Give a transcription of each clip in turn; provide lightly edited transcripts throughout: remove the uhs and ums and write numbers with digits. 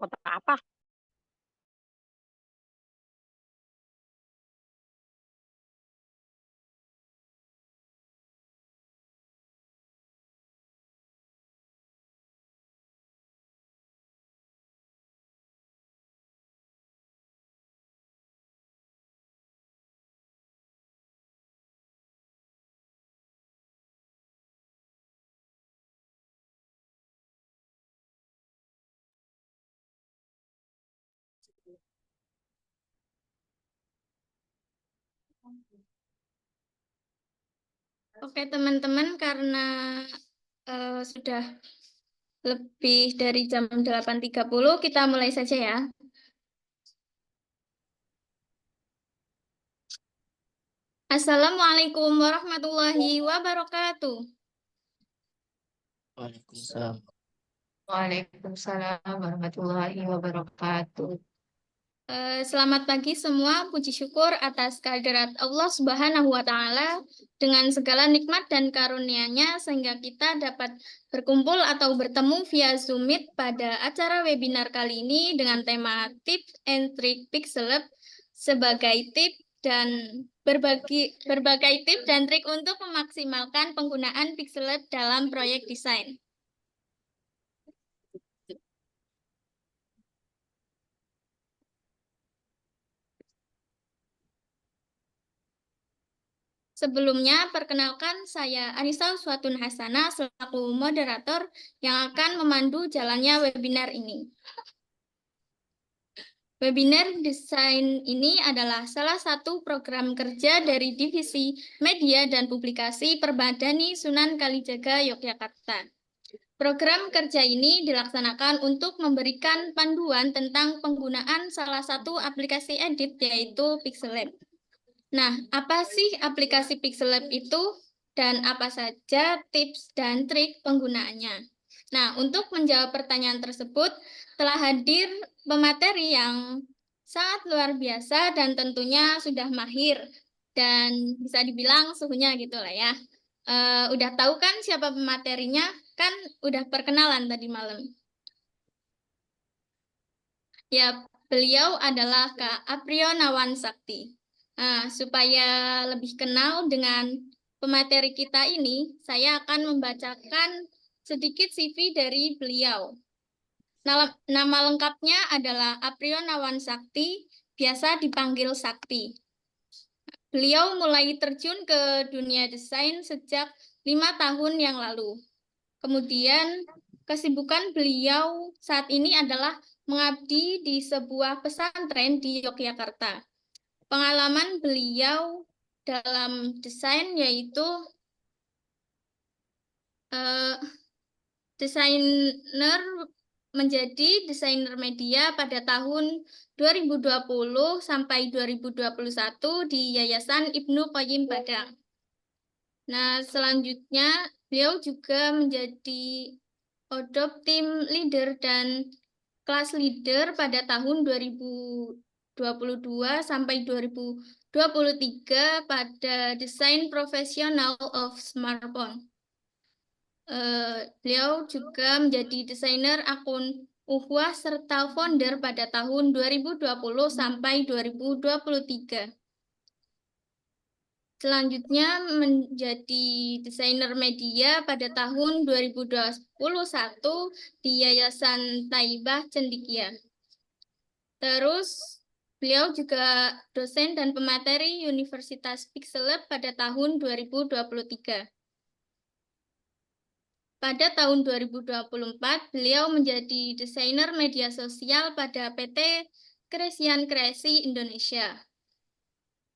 Kota apa? Oke teman-teman, karena sudah lebih dari jam 8.30, kita mulai saja ya. Assalamualaikum warahmatullahi wabarakatuh. Waalaikumsalam. Waalaikumsalam warahmatullahi wabarakatuh. Selamat pagi semua, puji syukur atas kehadirat Allah Subhanahu wa Ta'ala dengan segala nikmat dan karunia-Nya sehingga kita dapat berkumpul atau bertemu via Zoom Meet pada acara webinar kali ini dengan tema Tips and Trick Pixel Lab sebagai tips dan berbagai tips dan trik untuk memaksimalkan penggunaan Pixel Lab dalam proyek desain. Sebelumnya, perkenalkan saya Anissa Uswatun Hasanah selaku moderator yang akan memandu jalannya webinar ini. Webinar desain ini adalah salah satu program kerja dari Divisi Media dan Publikasi Permadani Sunan Kalijaga, Yogyakarta. Program kerja ini dilaksanakan untuk memberikan panduan tentang penggunaan salah satu aplikasi edit yaitu Pixel Lab. Nah, apa sih aplikasi Pixel Lab itu dan apa saja tips dan trik penggunaannya? Nah, untuk menjawab pertanyaan tersebut telah hadir pemateri yang sangat luar biasa dan tentunya sudah mahir dan bisa dibilang suhunya gitu lah ya. Udah tahu kan siapa pematerinya? Kan udah perkenalan tadi malam. Ya, beliau adalah Kak Aprio Nawan Sakti. Nah, supaya lebih kenal dengan pemateri kita ini, saya akan membacakan sedikit CV dari beliau. Nama lengkapnya adalah Aprio Nawan Sakti, biasa dipanggil Sakti. Beliau mulai terjun ke dunia desain sejak 5 tahun yang lalu. Kemudian kesibukan beliau saat ini adalah mengabdi di sebuah pesantren di Yogyakarta. Pengalaman beliau dalam desain yaitu desainer menjadi desainer media pada tahun 2020 sampai 2021 di Yayasan Ibnu Qayyim Padang. Nah, selanjutnya beliau juga menjadi Odop Team Leader dan Kelas Leader pada tahun 2022 sampai 2023 pada Desain Professional of Smartphone. Beliau juga menjadi desainer akun Uhwah serta founder pada tahun 2020 sampai 2023. Selanjutnya menjadi desainer media pada tahun 2021 di Yayasan Taibah Cendikia. Terus beliau juga dosen dan pemateri Universitas Pixel Lab pada tahun 2023. Pada tahun 2024, beliau menjadi desainer media sosial pada PT Kresian Kresi Indonesia.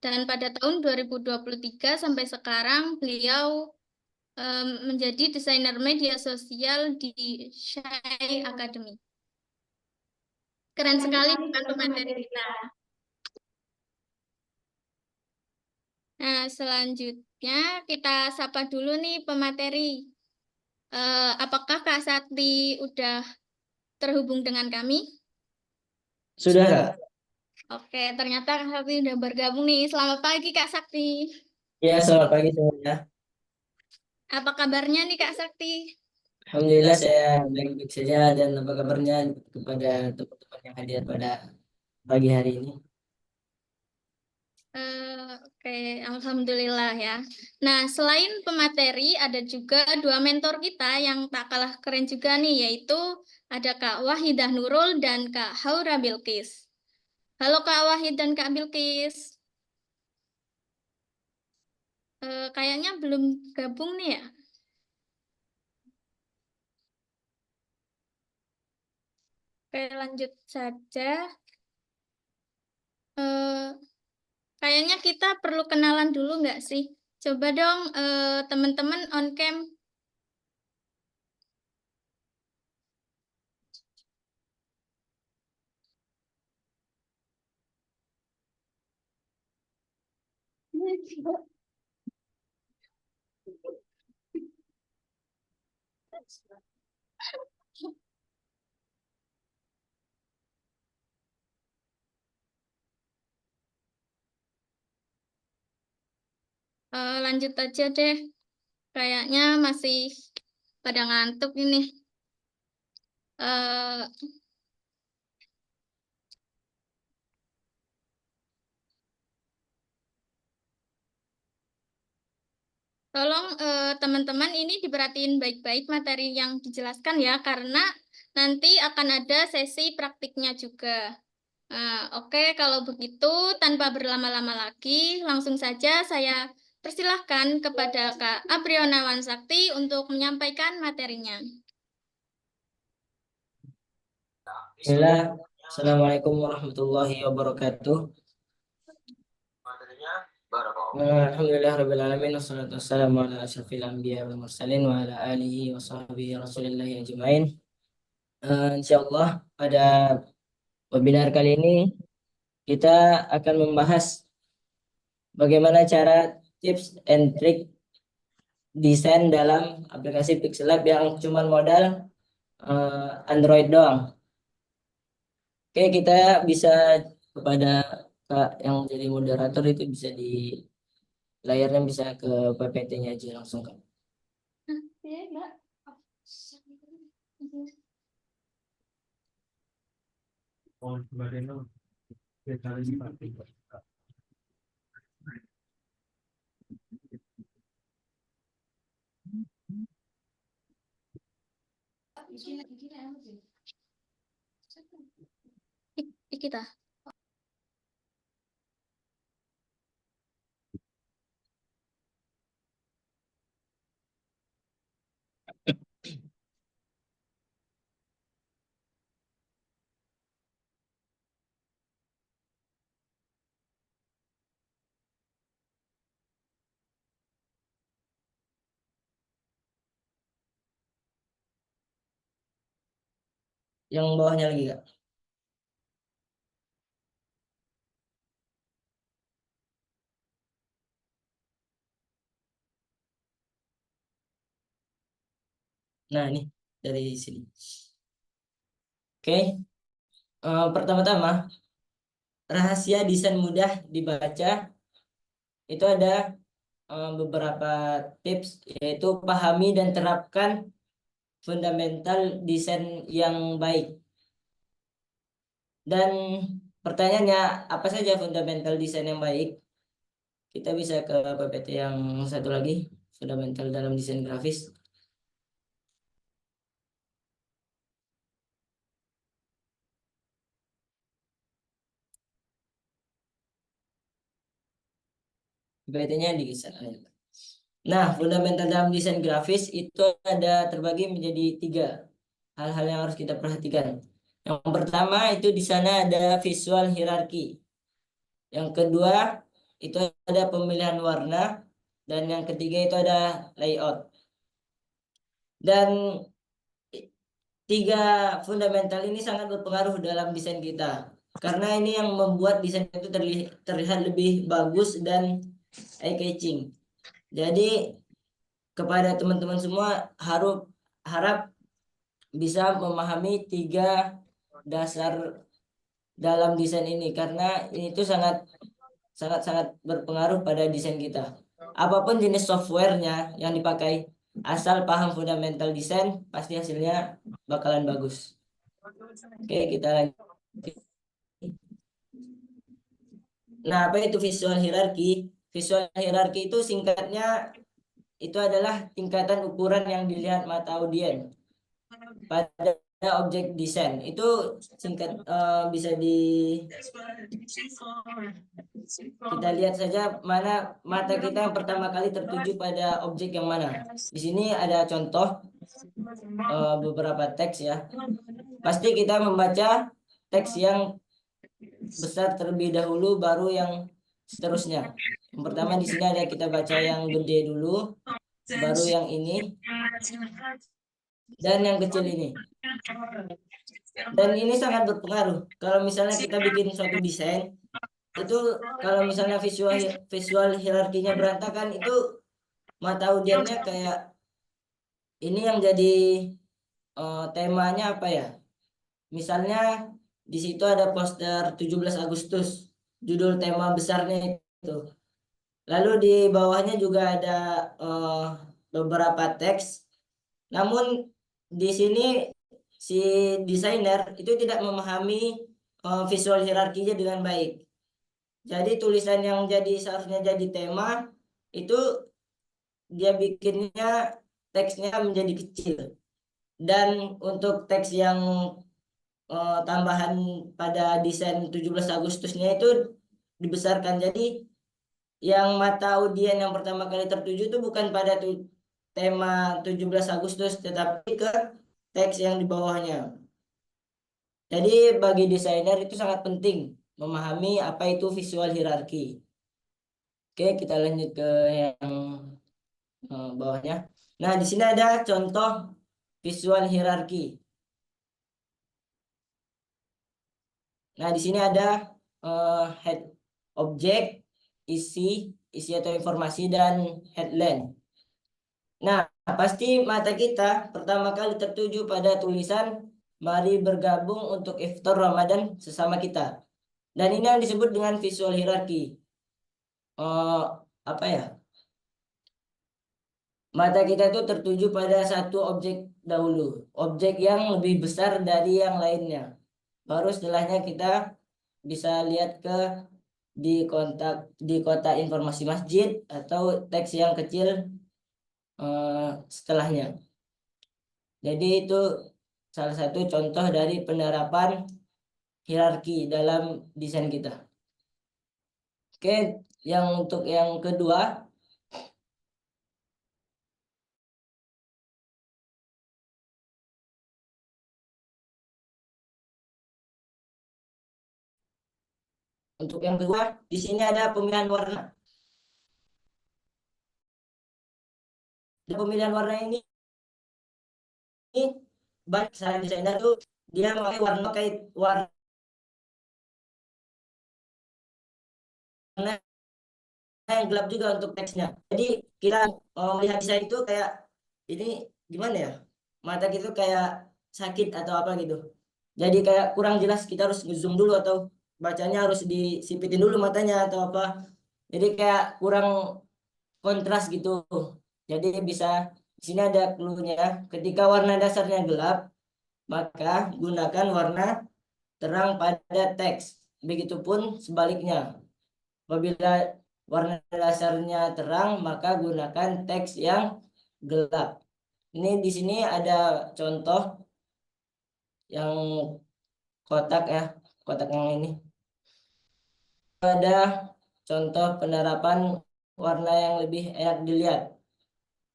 Dan pada tahun 2023 sampai sekarang beliau menjadi desainer media sosial di Shai Academy. Keren sekali bukan pemateri kita. Nah, selanjutnya kita sapa dulu nih pemateri. Apakah Kak Sakti udah terhubung dengan kami? Sudah, Kak? Oke, ternyata Kak Sakti udah bergabung nih. Selamat pagi Kak Sakti. Ya, selamat pagi semuanya. Apa kabarnya nih Kak Sakti? Alhamdulillah saya baik-baik saja, dan apa kabarnya kepada teman-teman yang hadir pada pagi hari ini? Oke, Alhamdulillah ya. Nah, selain pemateri, ada juga dua mentor kita yang tak kalah keren juga nih, yaitu ada Kak Wahidah Nurul dan Kak Haura Bilqis. Halo Kak Wahid dan Kak Bilqis. Kayaknya belum gabung nih ya. Oke, lanjut saja. Eh, Kayaknya kita perlu kenalan dulu nggak sih? Coba dong teman-teman on cam. Lanjut aja deh. Kayaknya masih pada ngantuk ini. Eh, Tolong teman-teman ini diperhatiin baik-baik materi yang dijelaskan ya, karena nanti akan ada sesi praktiknya juga. Oke, kalau begitu tanpa berlama-lama lagi, langsung saja saya persilahkan kepada Kak Apriona Wansakti untuk menyampaikan materinya. Bismillah. Assalamualaikum warahmatullahi wabarakatuh. Alhamdulillah alamin, wassalatu wassalamu ala asyrafil anbiya wal mursalin wa ala alihi wa sahbihi rasulillahi ajmain. Insyaallah pada webinar kali ini kita akan membahas bagaimana cara tips and trick desain dalam aplikasi Pixel Lab yang cuma modal Android doang. Oke, kita bisa kepada Kak yang jadi moderator itu bisa di layarnya, bisa ke PPT-nya aja langsung Kak. Kita. Yang bawahnya lagi Kak. Nah, ini dari sini. Oke. Pertama-tama, rahasia desain mudah dibaca itu ada beberapa tips, yaitu pahami dan terapkan fundamental desain yang baik. Dan pertanyaannya, apa saja fundamental desain yang baik? Kita bisa ke PPT yang satu lagi, fundamental dalam desain grafis. PPT-nya di sana. Nah, fundamental dalam desain grafis itu ada terbagi menjadi 3 hal-hal yang harus kita perhatikan. Yang pertama itu di sana ada visual hierarki. Yang kedua itu ada pemilihan warna, dan yang ketiga itu ada layout. Dan 3 fundamental ini sangat berpengaruh dalam desain kita, karena ini yang membuat desain itu terlihat lebih bagus dan eye catching. Jadi kepada teman-teman semua harap bisa memahami 3 dasar dalam desain ini, karena ini tuh sangat berpengaruh pada desain kita. Apapun jenis softwarenya yang dipakai, asal paham fundamental desain, pasti hasilnya bakalan bagus. Oke, kita lanjut. Nah, apa itu visual hierarki? Visual hierarki itu singkatnya itu adalah tingkatan ukuran yang dilihat mata audiens pada objek desain. Itu singkat bisa kita lihat saja mana mata kita yang pertama kali tertuju pada objek yang mana. Di sini ada contoh beberapa teks ya. Pasti kita membaca teks yang besar terlebih dahulu, baru yang seterusnya. Yang pertama di sini ada kita baca yang gede dulu, baru yang ini, dan yang kecil ini. Dan ini sangat berpengaruh. Kalau misalnya kita bikin suatu desain, itu kalau misalnya visual hierarkinya berantakan, itu mata audiensnya kayak ini yang jadi temanya apa ya? Misalnya di situ ada poster 17 Agustus, judul tema besarnya itu. Lalu di bawahnya juga ada beberapa teks. Namun di sini si desainer itu tidak memahami visual hierarkinya dengan baik. Jadi tulisan yang seharusnya jadi tema itu dia bikinnya teksnya menjadi kecil. Dan untuk teks yang tambahan pada desain 17 Agustusnya itu dibesarkan. Jadi yang mata audiens yang pertama kali tertuju itu bukan pada tema 17 Agustus, tetapi ke teks yang di bawahnya. Jadi bagi desainer itu sangat penting memahami apa itu visual hierarki. Oke, kita lanjut ke yang bawahnya. Nah, di sini ada contoh visual hierarki. Nah, di sini ada head objek, isi atau informasi, dan headline. Nah, pasti mata kita pertama kali tertuju pada tulisan "Mari bergabung untuk iftar Ramadan sesama kita". Dan ini yang disebut dengan visual hierarki. Apa ya? Mata kita itu tertuju pada satu objek dahulu, objek yang lebih besar dari yang lainnya. Baru setelahnya kita bisa lihat di kotak informasi masjid atau teks yang kecil setelahnya. Jadi itu salah satu contoh dari penerapan hierarki dalam desain kita. Oke, untuk yang kedua, di sini ada pemilihan warna. Di pemilihan warna ini banyak salah desainer tuh dia memakai warna yang gelap juga untuk teksnya. Jadi kita melihat desain itu kayak ini gimana ya? Mata kita kayak sakit atau apa gitu. Jadi kayak kurang jelas, kita harus zoom dulu atau bacanya harus disipitin dulu matanya atau apa. Jadi kayak kurang kontras gitu. Jadi bisa di sini ada clue-nya. Ketika warna dasarnya gelap, maka gunakan warna terang pada teks. Begitupun sebaliknya. Apabila warna dasarnya terang, maka gunakan teks yang gelap. Ini di sini ada contoh yang kotak ya, kotak yang ini. Ada contoh penerapan warna yang lebih enak dilihat.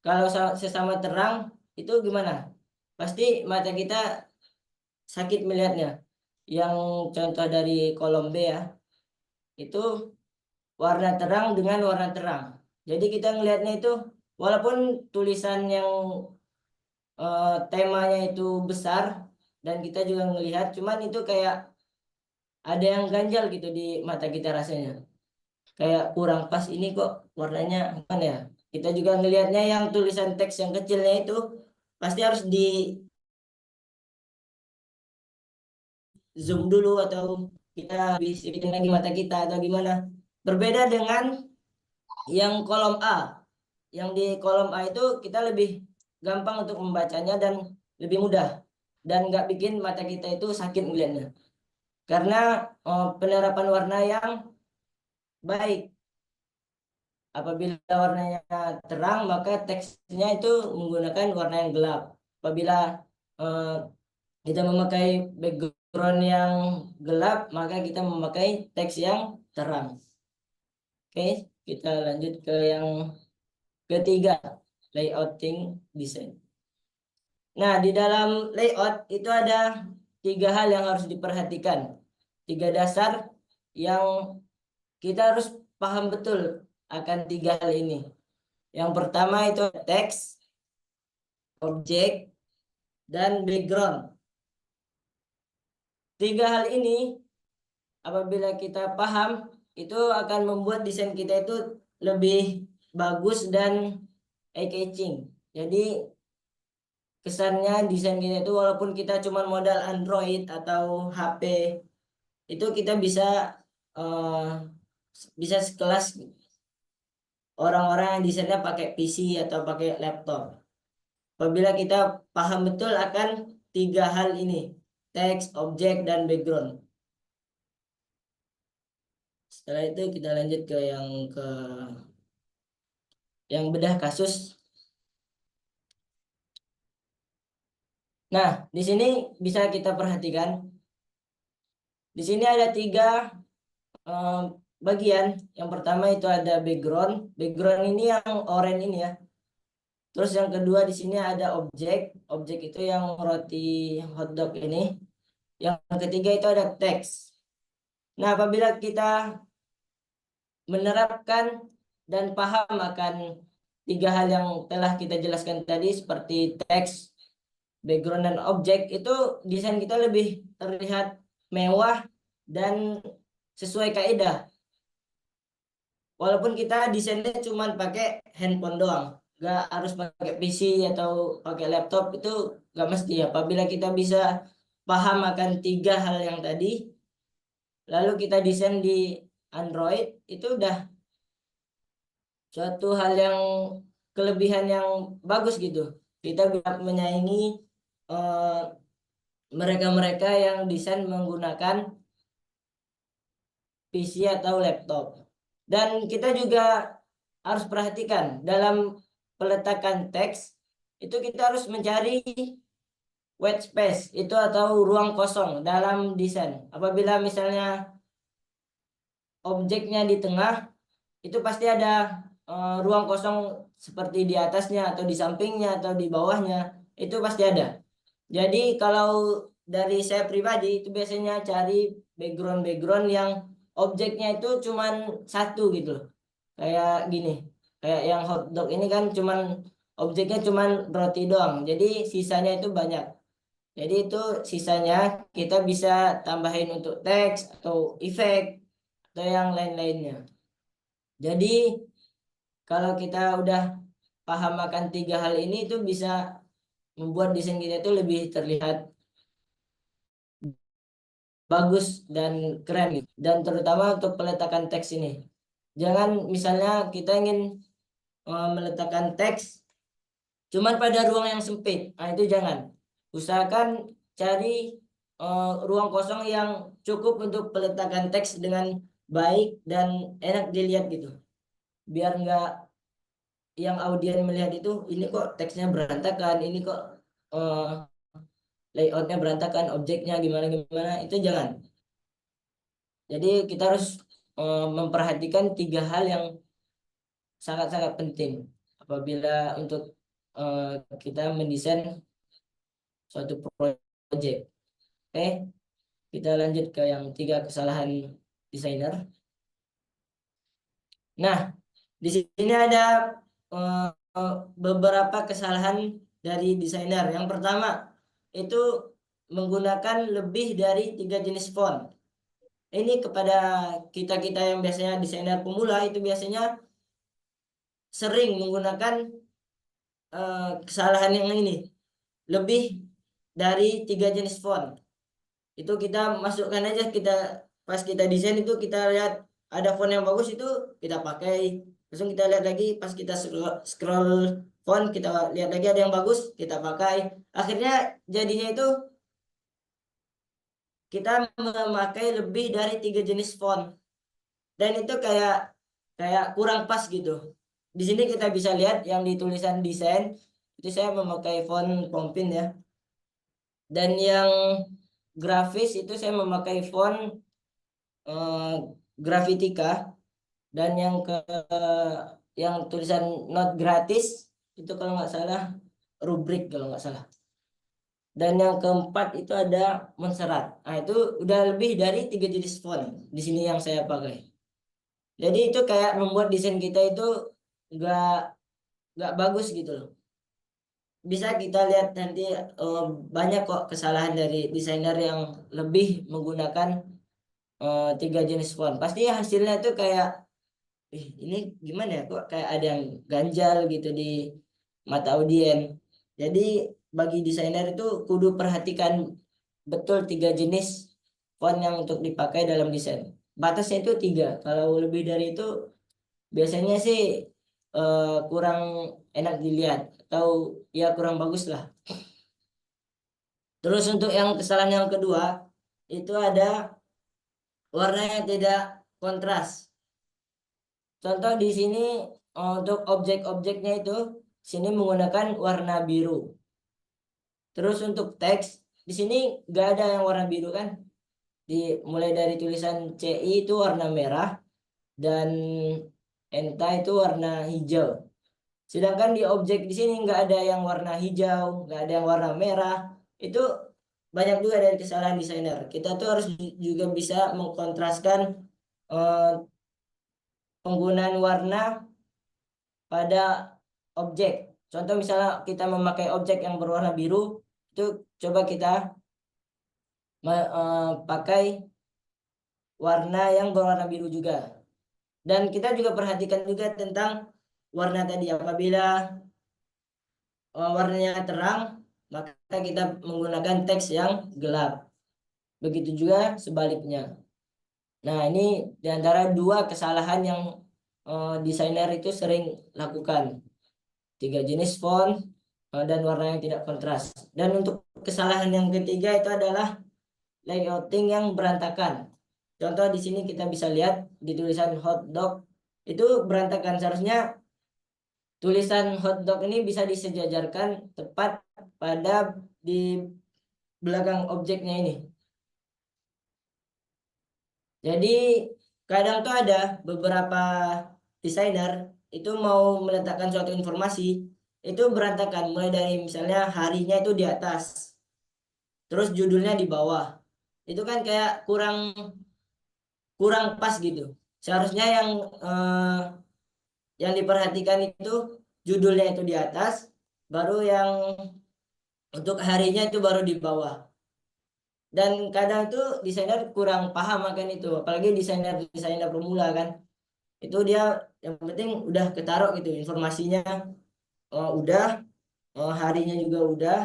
Kalau sesama terang itu gimana? Pasti mata kita sakit melihatnya. Yang contoh dari kolom B ya, itu warna terang dengan warna terang. Jadi kita ngelihatnya itu walaupun tulisan yang temanya itu besar dan kita juga ngelihat, cuman itu kayak ada yang ganjal gitu di mata kita rasanya. Kayak kurang pas, ini kok warnanya mana ya? Kita juga ngelihatnya yang tulisan teks yang kecilnya itu pasti harus di zoom dulu atau kita bisikin lagi mata kita atau gimana. Berbeda dengan yang kolom A. Yang di kolom A itu kita lebih gampang untuk membacanya dan lebih mudah dan nggak bikin mata kita itu sakit melihatnya. Karena penerapan warna yang baik. Apabila warnanya terang, maka teksnya itu menggunakan warna yang gelap. Apabila eh, kita memakai background yang gelap, maka kita memakai teks yang terang. Oke, kita lanjut ke yang ketiga, layouting design. Nah, di dalam layout itu ada 3 hal yang harus diperhatikan. 3 dasar yang kita harus paham betul akan 3 hal ini. Yang pertama itu teks, objek, dan background. 3 hal ini apabila kita paham, itu akan membuat desain kita itu lebih bagus dan eye-catching. Jadi kesannya desain kita itu walaupun kita cuma modal Android atau HP, itu kita bisa bisa sekelas orang-orang yang desainnya pakai PC atau pakai laptop. Apabila kita paham betul akan 3 hal ini, teks, objek, dan background. Setelah itu kita lanjut ke yang bedah kasus. Nah, di sini bisa kita perhatikan. Di sini ada 3 bagian. Yang pertama itu ada background. Background ini yang oranye ini ya. Terus yang kedua di sini ada objek. Objek itu yang roti hotdog ini. Yang ketiga itu ada teks. Nah, apabila kita menerapkan dan paham akan 3 hal yang telah kita jelaskan tadi seperti teks, background, dan objek, itu desain kita lebih terlihat mewah dan sesuai kaidah. Walaupun kita desainnya cuma pakai handphone doang, nggak harus pakai PC atau pakai laptop, itu nggak mesti. Apabila kita bisa paham akan 3 hal yang tadi, lalu kita desain di Android, itu udah suatu hal yang kelebihan yang bagus gitu. Kita bisa menyaingi mereka-mereka yang desain menggunakan PC atau laptop. Dan kita juga harus perhatikan dalam peletakan teks, itu kita harus mencari white space itu atau ruang kosong dalam desain. Apabila misalnya objeknya di tengah, itu pasti ada ruang kosong seperti di atasnya atau di sampingnya atau di bawahnya, itu pasti ada. Jadi kalau dari saya pribadi itu biasanya cari background yang objeknya itu cuman 1 gitu. Kayak gini. Kayak yang hotdog ini kan cuman objeknya cuman roti doang. Jadi sisanya itu banyak. Jadi itu sisanya kita bisa tambahin untuk teks atau efek atau yang lain-lainnya. Jadi kalau kita udah paham akan 3 hal ini, itu bisa membuat desain kita itu lebih terlihat bagus dan keren gitu. Dan terutama untuk peletakan teks ini. Jangan misalnya kita ingin meletakkan teks cuman pada ruang yang sempit. Nah, itu jangan. Usahakan cari ruang kosong yang cukup untuk peletakan teks dengan baik dan enak dilihat gitu. Biar nggak yang audien melihat itu, ini kok teksnya berantakan, ini kok layoutnya berantakan, objeknya gimana, itu jangan. Jadi kita harus memperhatikan 3 hal yang sangat-sangat penting apabila untuk kita mendesain suatu proyek. Oke, kita lanjut ke yang 3 kesalahan desainer. Nah, di sini ada beberapa kesalahan dari desainer. Yang pertama itu menggunakan lebih dari 3 jenis font. Ini kepada kita yang biasanya desainer pemula, itu biasanya sering menggunakan kesalahan yang ini, lebih dari 3 jenis font. Itu kita masukkan aja, kita pas kita desain itu kita lihat ada font yang bagus, itu kita pakai. Langsung kita lihat lagi pas kita scroll font, kita lihat lagi ada yang bagus, kita pakai. Akhirnya jadinya itu kita memakai lebih dari 3 jenis font. Dan itu kayak kurang pas gitu. Di sini kita bisa lihat yang di tulisan desain, itu saya memakai font Pompin ya. Dan yang grafis itu saya memakai font Graphitica. Dan yang tulisan not gratis itu kalau nggak salah rubrik kalau nggak salah. Dan yang keempat itu ada Montserrat. Nah itu udah lebih dari 3 jenis font di sini yang saya pakai. Jadi itu kayak membuat desain kita itu nggak nggak bagus gitu loh. Bisa kita lihat nanti banyak kok kesalahan dari desainer yang lebih menggunakan 3 jenis font. Pasti hasilnya tuh kayak ini gimana ya, kok kayak ada yang ganjal gitu di mata audien. Jadi bagi desainer itu kudu perhatikan betul 3 jenis font yang untuk dipakai dalam desain. Batasnya itu 3. Kalau lebih dari itu biasanya sih kurang enak dilihat atau ya kurang bagus lah. Terus untuk yang kesalahan yang kedua itu ada warna yang tidak kontras. Contoh di sini untuk objek-objeknya itu sini menggunakan warna biru. Terus untuk teks di sini nggak ada yang warna biru kan? Mulai dari tulisan CI itu warna merah dan ENTA itu warna hijau. Sedangkan di objek di sini nggak ada yang warna hijau, nggak ada yang warna merah. Itu banyak juga dari kesalahan desainer. Kita tuh harus juga bisa mengkontraskan eh, penggunaan warna pada objek. Contoh misalnya kita memakai objek yang berwarna biru, itu coba kita pakai warna yang berwarna biru juga. Dan kita juga perhatikan juga tentang warna tadi. Apabila warnanya terang, maka kita menggunakan teks yang gelap. Begitu juga sebaliknya. Nah, ini diantara 2 kesalahan yang desainer itu sering lakukan. 3 jenis font dan warna yang tidak kontras. Dan untuk kesalahan yang ketiga itu adalah layouting yang berantakan. Contoh di sini kita bisa lihat di tulisan hotdog itu berantakan. Seharusnya tulisan hotdog ini bisa disejajarkan tepat pada di belakang objeknya ini. Jadi kadang tuh ada beberapa desainer itu mau meletakkan suatu informasi itu berantakan, mulai dari misalnya harinya itu di atas, terus judulnya di bawah. Itu kan kayak kurang pas gitu. Seharusnya yang diperhatikan itu judulnya itu di atas, baru yang untuk harinya itu baru di bawah. Dan kadang itu desainer kurang paham akan itu, apalagi desainer pemula kan. Itu dia yang penting udah ketaruh gitu informasinya, udah harinya juga udah.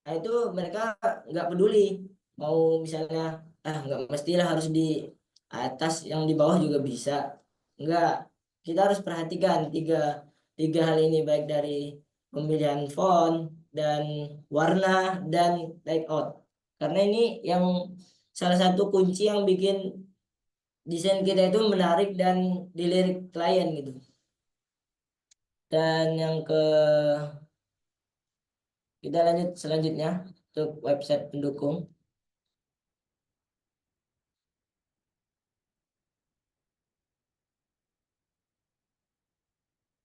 Nah itu mereka nggak peduli mau misalnya nggak mestilah harus di atas, yang di bawah juga bisa. Enggak, kita harus perhatikan tiga hal ini, baik dari pemilihan font dan warna dan layout, karena ini yang salah satu kunci yang bikin desain kita itu menarik dan dilirik klien gitu. Dan kita lanjut selanjutnya untuk website pendukung.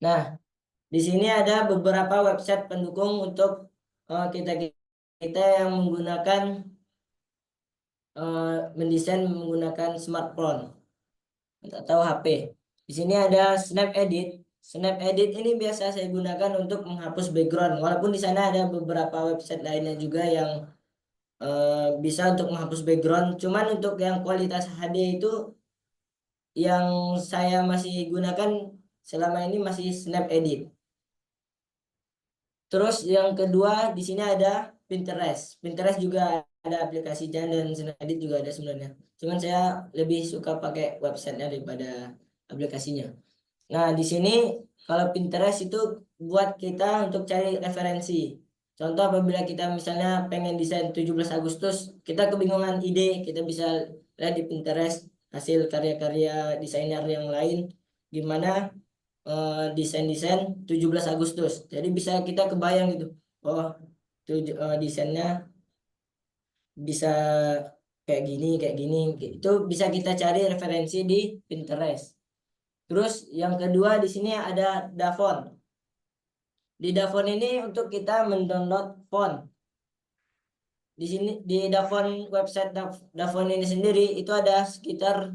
Nah, di sini ada beberapa website pendukung untuk kita yang menggunakan mendesain menggunakan smartphone atau HP. Di sini ada Snap Edit. Snap Edit ini biasa saya gunakan untuk menghapus background. Walaupun di sana ada beberapa website lainnya juga yang bisa untuk menghapus background. Cuman untuk yang kualitas HD itu yang saya masih gunakan selama ini masih Snap Edit. Terus yang kedua di sini ada Pinterest. Pinterest juga ada aplikasinya dan Snapdeal juga ada sebenarnya. Cuman saya lebih suka pakai websitenya daripada aplikasinya. Nah di sini kalau Pinterest itu buat kita untuk cari referensi. Contoh apabila kita misalnya pengen desain 17 Agustus, kita kebingungan ide, kita bisa lihat di Pinterest hasil karya-karya desainer yang lain, gimana desain-desain 17 Agustus. Jadi bisa kita kebayang gitu, oh desainnya bisa kayak gini, itu bisa kita cari referensi di Pinterest. Terus yang kedua di sini ada Davon. Di Davon ini untuk kita mendownload font. Di sini di Davon website Davon ini sendiri itu ada sekitar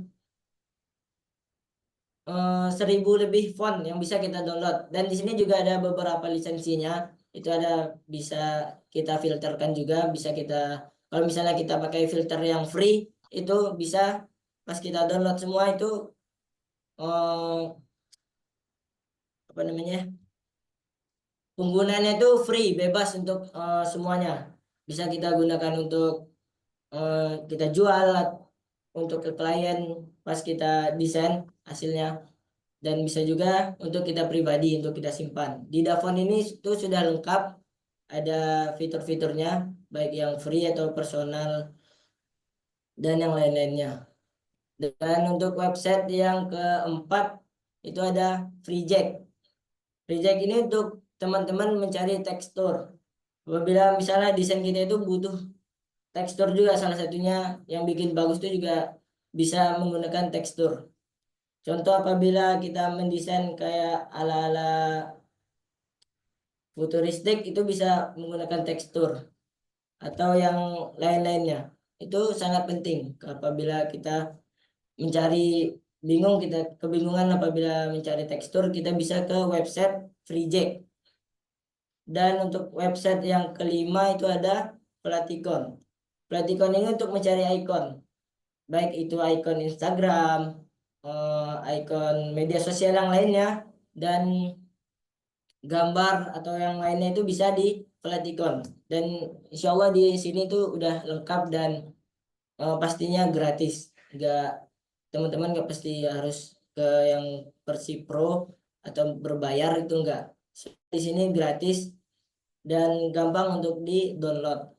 1000 lebih font yang bisa kita download. Dan di sini juga ada beberapa lisensinya. Itu ada bisa kita filterkan juga, bisa kita kalau misalnya kita pakai filter yang free itu bisa pas kita download semua itu apa namanya? Penggunaannya itu free, bebas untuk semuanya. Bisa kita gunakan untuk kita jual untuk ke klien pas kita desain hasilnya, dan bisa juga untuk kita pribadi untuk kita simpan. Di Davon ini itu sudah lengkap, ada fitur-fiturnya baik yang free atau personal dan yang lain-lainnya. Dan untuk website yang keempat itu ada FreeJack. FreeJack ini untuk teman-teman mencari tekstur. Apabila misalnya desain kita itu butuh tekstur juga, salah satunya yang bikin bagus itu juga bisa menggunakan tekstur. Contoh apabila kita mendesain kayak ala-ala futuristik itu bisa menggunakan tekstur atau yang lain-lainnya. Itu sangat penting apabila kita mencari kita kebingungan apabila mencari tekstur, kita bisa ke website FreeJack. Dan untuk website yang kelima itu ada Platikon. Platikon ini untuk mencari ikon, baik itu ikon Instagram, ikon media sosial yang lainnya, dan gambar atau yang lainnya itu bisa di Platikon. Dan insya Allah di sini tuh udah lengkap dan pastinya gratis. Nggak, teman-teman nggak pasti harus ke yang versi pro atau berbayar, itu enggak. Di sini gratis dan gampang untuk di download.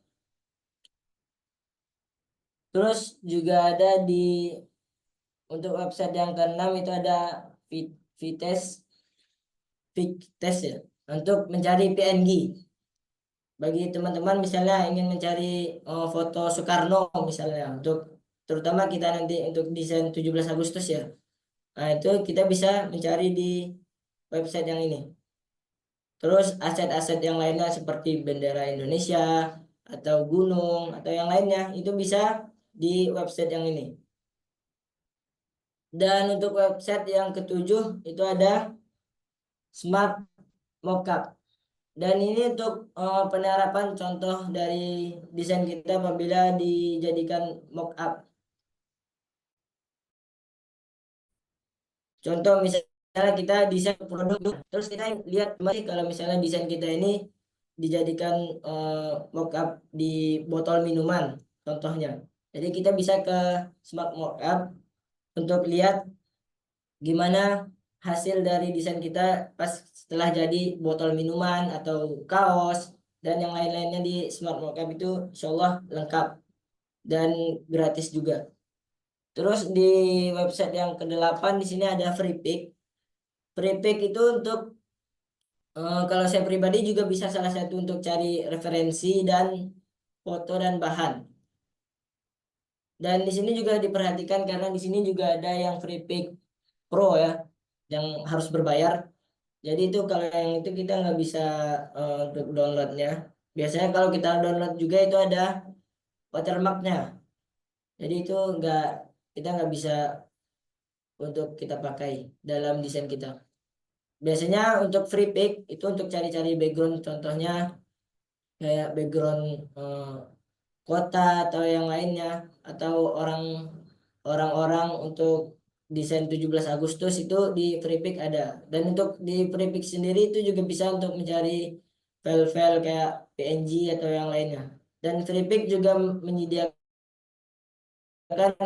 Terus juga ada untuk website yang keenam itu ada Vites ya, untuk mencari PNG. Bagi teman-teman misalnya ingin mencari foto Soekarno misalnya, untuk terutama kita nanti untuk desain 17 Agustus ya. Nah, itu kita bisa mencari di website yang ini. Terus aset-aset yang lainnya seperti bendera Indonesia atau gunung atau yang lainnya itu bisa di website yang ini. Dan untuk website yang ketujuh itu ada Smart Mockup. Dan ini untuk penerapan contoh dari desain kita apabila dijadikan mockup. Contoh misalnya kita desain produk, terus kita lihat masih kalau misalnya desain kita ini dijadikan mockup di botol minuman, contohnya. Jadi kita bisa ke Smart Mockup untuk lihat gimana hasil dari desain kita pas setelah jadi botol minuman atau kaos dan yang lain-lainnya. Di Smart Mockup itu insya Allah lengkap dan gratis juga. Terus di website yang ke-8 di sini ada FreePic. FreePic itu untuk kalau saya pribadi juga bisa salah satu untuk cari referensi dan foto dan bahan. Dan di sini juga diperhatikan karena di sini juga ada yang FreePic Pro ya, yang harus berbayar. Jadi itu kalau yang itu kita nggak bisa untuk downloadnya. Biasanya kalau kita download juga itu ada watermarknya. Jadi itu kita nggak bisa untuk kita pakai dalam desain kita. Biasanya untuk free pick itu untuk cari-cari background, contohnya kayak background kota atau yang lainnya, atau orang-orang untuk desain 17 Agustus itu di FreePic ada. Dan untuk di FreePic sendiri itu juga bisa untuk mencari file-file kayak PNG atau yang lainnya. Dan FreePic juga menyediakan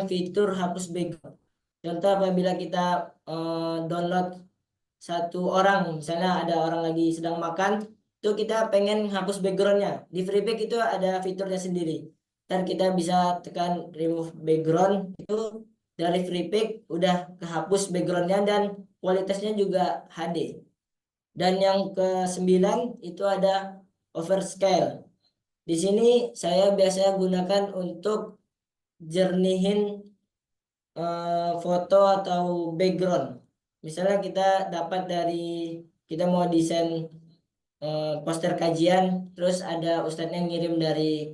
fitur hapus background. Contoh apabila kita download satu orang, misalnya ada orang lagi sedang makan, itu kita pengen hapus backgroundnya. Di FreePic itu ada fiturnya sendiri. Dan kita bisa tekan remove background, itu dari FreePic udah kehapus backgroundnya dan kualitasnya juga HD. Dan yang ke-9 itu ada overscale. Di sini saya biasanya gunakan untuk jernihin foto atau background. Misalnya kita dapat kita mau desain poster kajian, terus ada ustadznya ngirim dari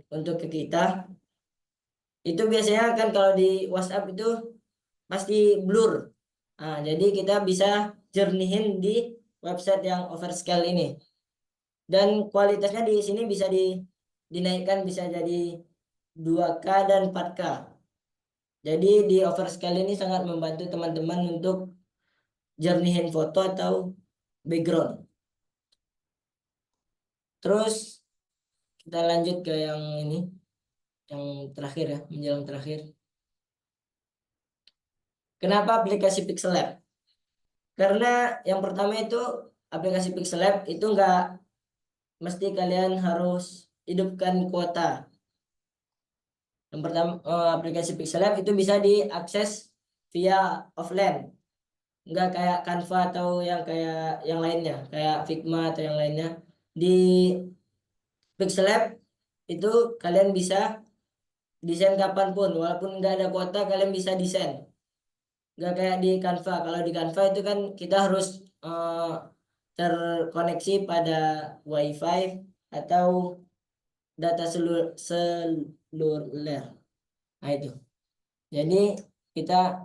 untuk ke kita. Itu biasanya kan kalau di WhatsApp itu pasti blur. Nah, jadi kita bisa jernihin di website yang overscale ini. Dan kualitasnya di sini bisa dinaikkan, bisa jadi 2K dan 4K. Jadi di overscale ini sangat membantu teman-teman untuk jernihin foto atau background. Terus kita lanjut ke yang ini, yang terakhir ya, menjelang terakhir. Kenapa aplikasi Pixel Lab? Karena yang pertama itu aplikasi Pixel Lab itu nggak mesti kalian harus hidupkan kuota. Yang pertama, aplikasi Pixel Lab itu bisa diakses via offline. Nggak kayak Canva atau yang kayak yang lainnya, kayak Figma atau yang lainnya. Di Pixel Lab itu kalian bisa desain kapanpun, walaupun nggak ada kuota kalian bisa desain. Nggak kayak di Canva. Kalau di Canva itu kan kita harus terkoneksi pada WiFi atau data seluler. Nah itu. Jadi kita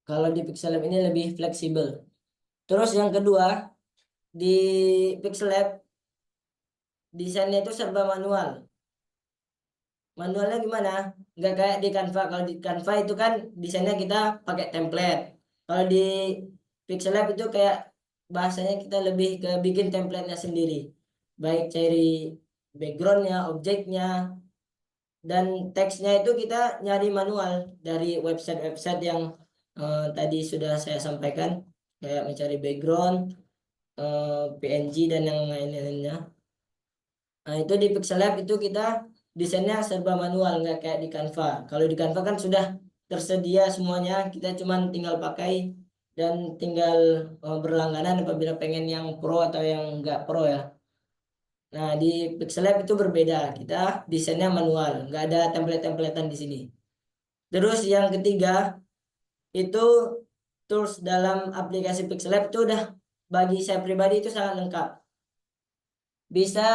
kalau di Pixel Lab ini lebih fleksibel. Terus yang kedua, di Pixel Lab desainnya itu serba manual. Manualnya gimana? Nggak kayak di Canva. Kalau di Canva itu kan desainnya kita pakai template. Kalau di Pixel Lab itu kayak bahasanya kita lebih ke bikin templatenya sendiri. Baik cari backgroundnya, objeknya, dan teksnya itu kita nyari manual dari website-website yang tadi sudah saya sampaikan. Kayak mencari background, PNG, dan yang lain-lainnya. Nah, itu di Pixel Lab itu kita desainnya serba manual, nggak kayak di Canva. Kalau di Canva kan sudah tersedia semuanya, kita cuma tinggal pakai dan tinggal berlangganan apabila pengen yang pro atau yang nggak pro ya. Nah, di Pixel Lab itu berbeda, kita desainnya manual, nggak ada template-templatean di sini. Terus yang ketiga, itu tools dalam aplikasi Pixel Lab itu udah bagi saya pribadi itu sangat lengkap. Bisa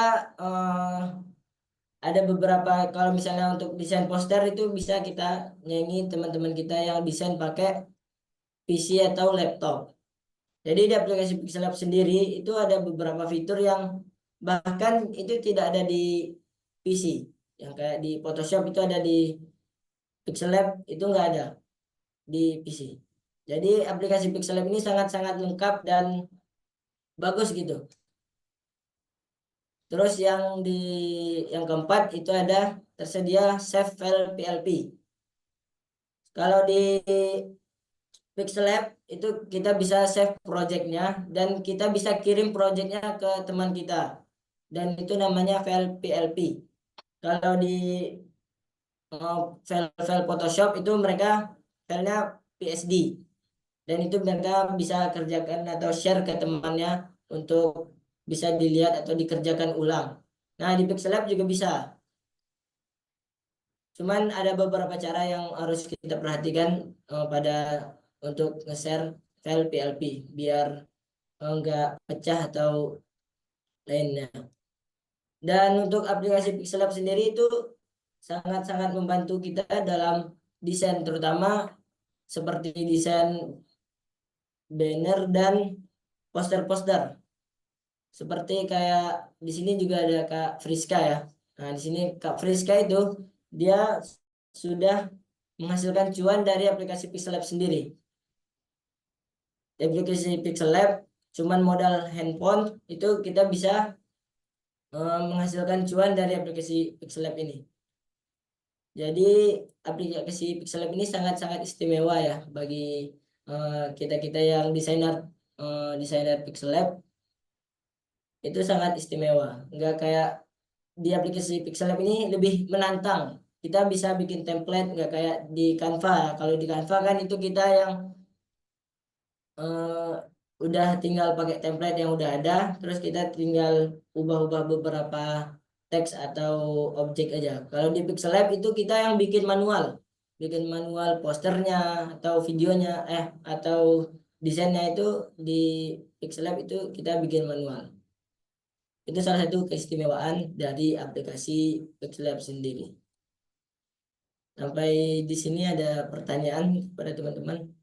ada beberapa, kalau misalnya untuk desain poster itu bisa kita nyanyi teman-teman kita yang desain pakai PC atau laptop. Jadi di aplikasi Pixel Lab sendiri itu ada beberapa fitur yang bahkan itu tidak ada di PC. Yang kayak di Photoshop itu ada di Pixel Lab, itu nggak ada di PC. Jadi aplikasi Pixel Lab ini sangat-sangat lengkap dan bagus gitu. Terus yang keempat itu ada tersedia save file PLP. Kalau di Pixel Lab itu kita bisa save projectnya dan kita bisa kirim projectnya ke teman kita. Dan itu namanya file PLP. Kalau di file Photoshop itu mereka filenya PSD. Dan itu mereka bisa kerjakan atau share ke temannya untuk bisa dilihat atau dikerjakan ulang. Nah, di Pixel Lab juga bisa. Cuman ada beberapa cara yang harus kita perhatikan untuk nge-share file PLP biar enggak pecah atau lainnya. Dan untuk aplikasi Pixel Lab sendiri itu sangat-sangat membantu kita dalam desain, terutama seperti desain banner dan poster-poster. Seperti kayak di sini juga ada Kak Friska ya. Nah, di sini Kak Friska itu dia sudah menghasilkan cuan dari aplikasi Pixel Lab sendiri. Di aplikasi Pixel Lab cuman modal handphone itu kita bisa menghasilkan cuan dari aplikasi Pixel Lab ini. Jadi aplikasi Pixel Lab ini sangat-sangat istimewa ya bagi kita-kita yang desainer desainer Pixel Lab itu sangat istimewa. Nggak kayak di aplikasi Pixel Lab ini lebih menantang. Kita bisa bikin template nggak kayak di Canva. Kalau di Canva kan itu kita yang eh, udah tinggal pakai template yang udah ada, terus kita tinggal ubah-ubah beberapa teks atau objek aja. Kalau di Pixel Lab itu kita yang bikin manual posternya atau videonya, atau desainnya itu di Pixel Lab itu kita bikin manual. Itu salah satu keistimewaan dari aplikasi Pixel Lab sendiri. Sampai di sini ada pertanyaan kepada teman-teman.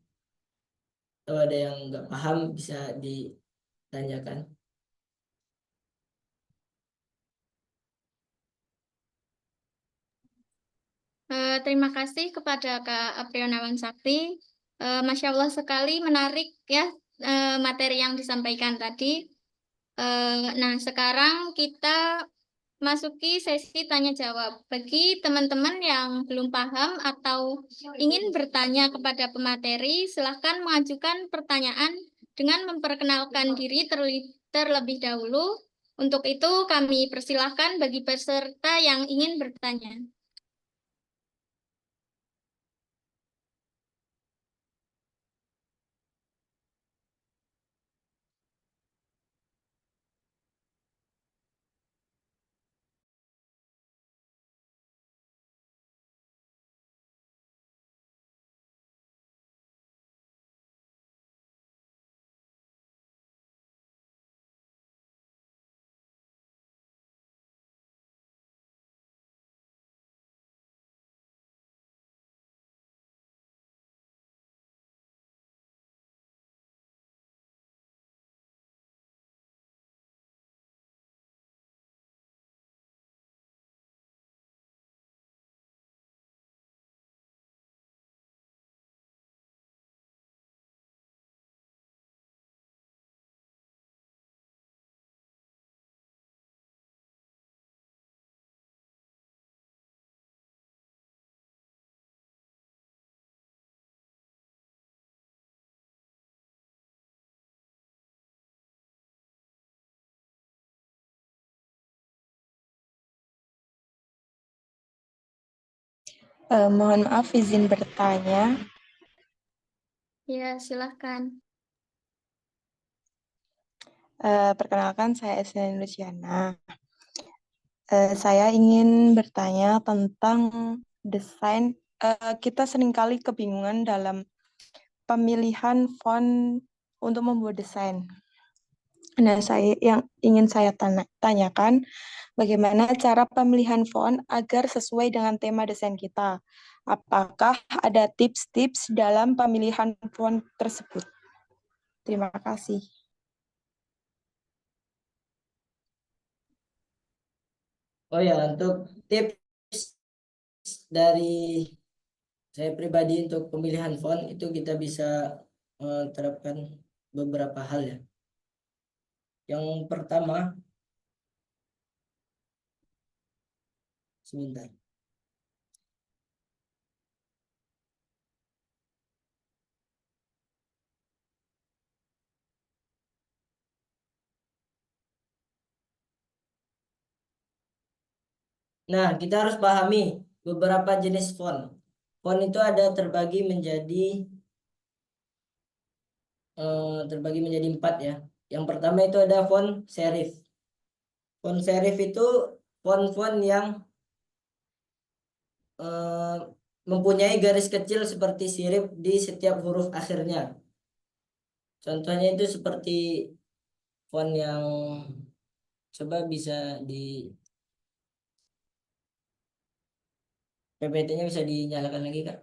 Kalau ada yang nggak paham bisa ditanyakan. Terima kasih kepada Kak Apriyonawan Sakti. Masya Allah sekali menarik ya materi yang disampaikan tadi. Nah, sekarang kita masuki sesi tanya jawab. Bagi teman-teman yang belum paham atau ingin bertanya kepada pemateri, silahkan mengajukan pertanyaan dengan memperkenalkan diri terlebih dahulu. Untuk itu, kami persilahkan bagi peserta yang ingin bertanya. Mohon maaf izin bertanya. Ya, silahkan. Perkenalkan saya Eselin Luciana. Saya ingin bertanya tentang desain. Kita seringkali kebingungan dalam pemilihan font untuk membuat desain. Nah, yang ingin saya tanyakan, bagaimana cara pemilihan font agar sesuai dengan tema desain kita? Apakah ada tips-tips dalam pemilihan font tersebut? Terima kasih. Oh ya, untuk tips dari saya pribadi untuk pemilihan font itu kita bisa terapkan beberapa hal ya. Yang pertama, sebentar. Nah, kita harus pahami beberapa jenis font. Font itu ada terbagi menjadi 4 ya. Yang pertama itu ada font serif. Font serif itu font-font yang eh, mempunyai garis kecil seperti sirip di setiap huruf akhirnya. Contohnya itu seperti font yang coba bisa di PPT-nya bisa dinyalakan lagi, Kak.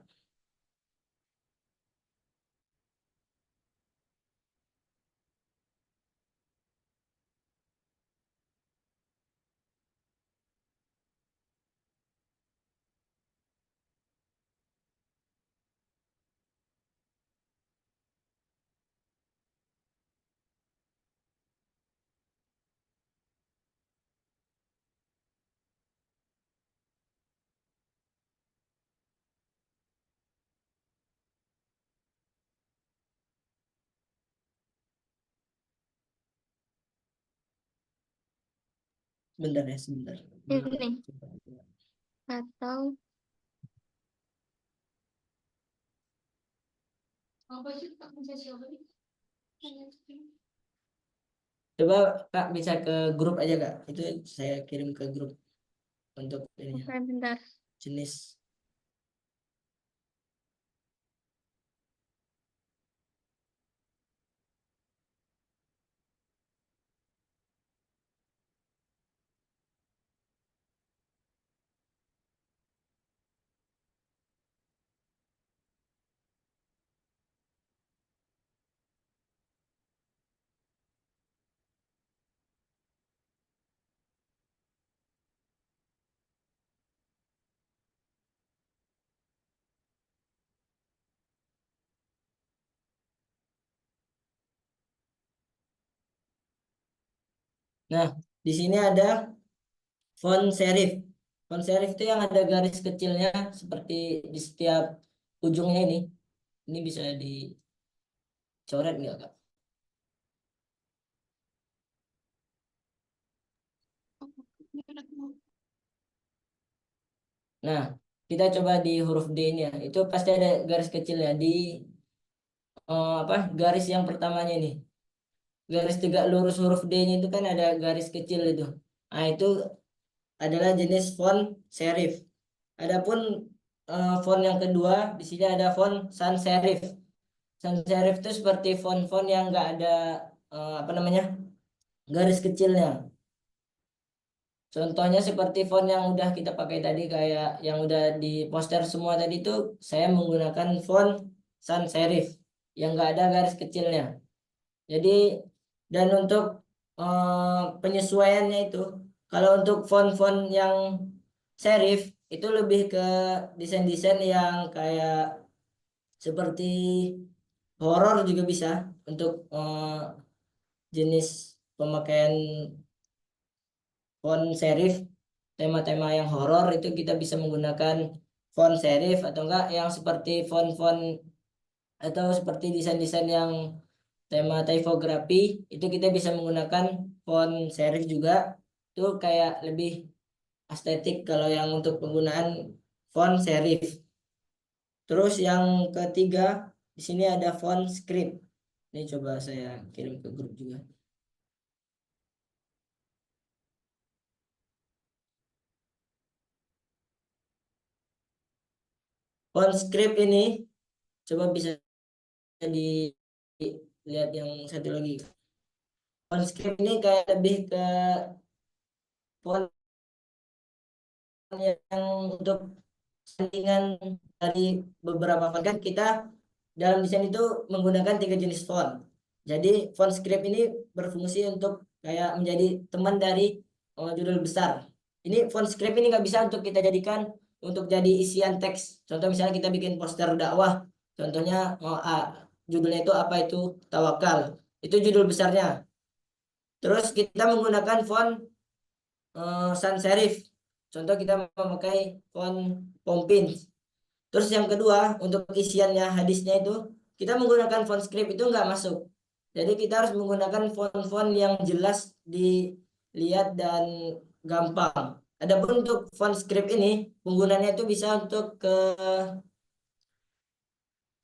Bentar ya, sebentar. Ini. Atau Coba Kak bisa ke grup aja Kak. Itu saya kirim ke grup untuk ini oke, bentar. jenis. Nah, di sini ada font serif. Font serif itu yang ada garis kecilnya seperti di setiap ujungnya ini. Ini bisa dicoret nggak Kak? Nah, kita coba di huruf D ini ya. Itu pasti ada garis kecilnya di apa? Garis yang pertamanya ini. Garis tegak lurus huruf D-nya itu kan ada garis kecil itu. Nah, itu adalah jenis font serif. Adapun font yang kedua, di sini ada font sans serif. Sans serif itu seperti font-font yang nggak ada apa namanya garis kecilnya. Contohnya seperti font yang udah kita pakai tadi, kayak yang udah di poster semua tadi itu, saya menggunakan font sans serif yang nggak ada garis kecilnya. Jadi, dan untuk penyesuaiannya itu, kalau untuk font-font yang serif itu lebih ke desain-desain yang kayak seperti horor juga bisa untuk jenis pemakaian font serif. Tema-tema yang horor itu kita bisa menggunakan font serif, atau enggak yang seperti font-font atau seperti desain-desain yang tema typography itu kita bisa menggunakan font serif juga. Itu kayak lebih estetik kalau yang untuk penggunaan font serif. Terus yang ketiga, di sini ada font script. Ini coba saya kirim ke grup juga. Font script ini coba bisa dilihat yang satu lagi. Font script ini kayak lebih ke font yang untuk sandingan dari beberapa font. Kan kita dalam desain itu menggunakan 3 jenis font. Jadi font script ini berfungsi untuk kayak menjadi teman dari judul besar. Ini font script ini nggak bisa untuk kita jadikan untuk jadi isian teks. Contoh misalnya kita bikin poster dakwah, contohnya judulnya itu apa, itu tawakal. Itu judul besarnya. Terus kita menggunakan font sans serif. Contoh kita memakai font Pompin. Terus yang kedua, untuk isiannya hadisnya itu kita menggunakan font script itu nggak masuk. Jadi kita harus menggunakan font-font yang jelas dilihat dan gampang. Adapun untuk font script ini penggunanya itu bisa untuk ke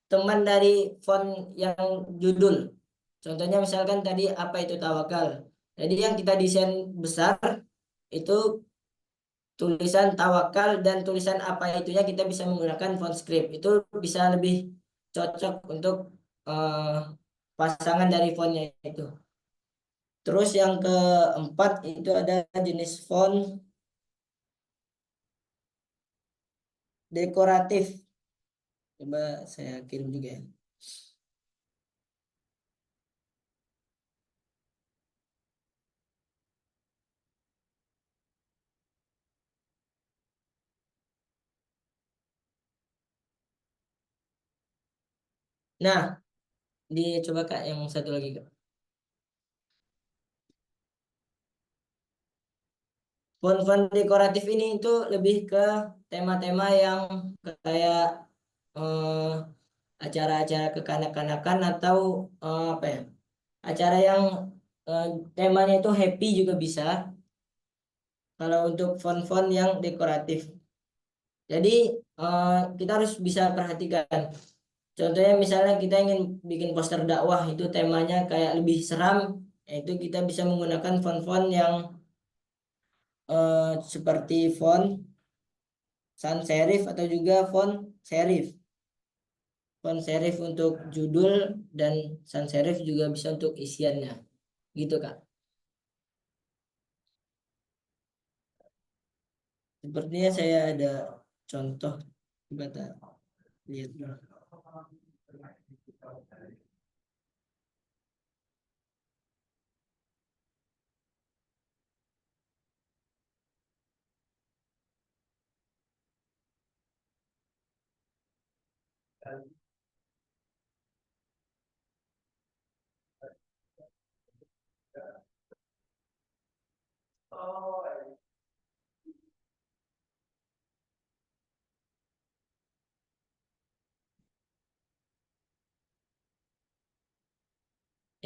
teman dari font yang judul. Contohnya misalkan tadi apa itu tawakal. Jadi yang kita desain besar itu tulisan tawakal, dan tulisan apa itunya kita bisa menggunakan font script. Itu bisa lebih cocok untuk eh, pasangan dari fontnya itu. Terus yang keempat itu ada jenis font dekoratif. Coba saya kirim juga ya. Nah, dicoba Kak yang satu lagi Kak. Font-font dekoratif ini itu lebih ke tema-tema yang kayak eh, acara-acara kekanak-kanakan, atau apa ya, acara yang eh, temanya itu happy juga bisa. kalau untuk font-font yang dekoratif. Jadi kita harus bisa perhatikan. Contohnya misalnya kita ingin bikin poster dakwah itu temanya kayak lebih seram, yaitu kita bisa menggunakan font-font yang seperti font sans serif atau juga font serif. Font serif untuk judul dan sans serif juga bisa untuk isiannya. Gitu, Kak. Sepertinya saya ada contoh. Coba kita lihat.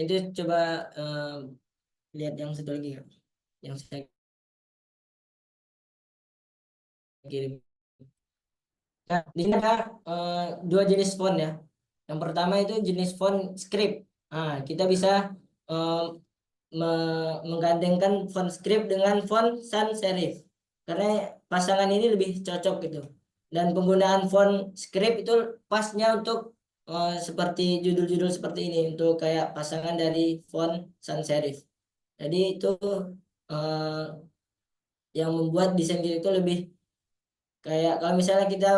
Itu coba lihat yang satu lagi, Kak. Yang saya kirim. Nah, di sini ada dua jenis font ya. Yang pertama itu jenis font script. Nah, kita bisa eh, menggandengkan font script dengan font sans serif. Karena pasangan ini lebih cocok gitu. Dan penggunaan font script itu pasnya untuk seperti judul-judul seperti ini untuk kayak pasangan dari font sans serif. Jadi itu eh, yang membuat desain kita itu lebih kayak kalau misalnya kita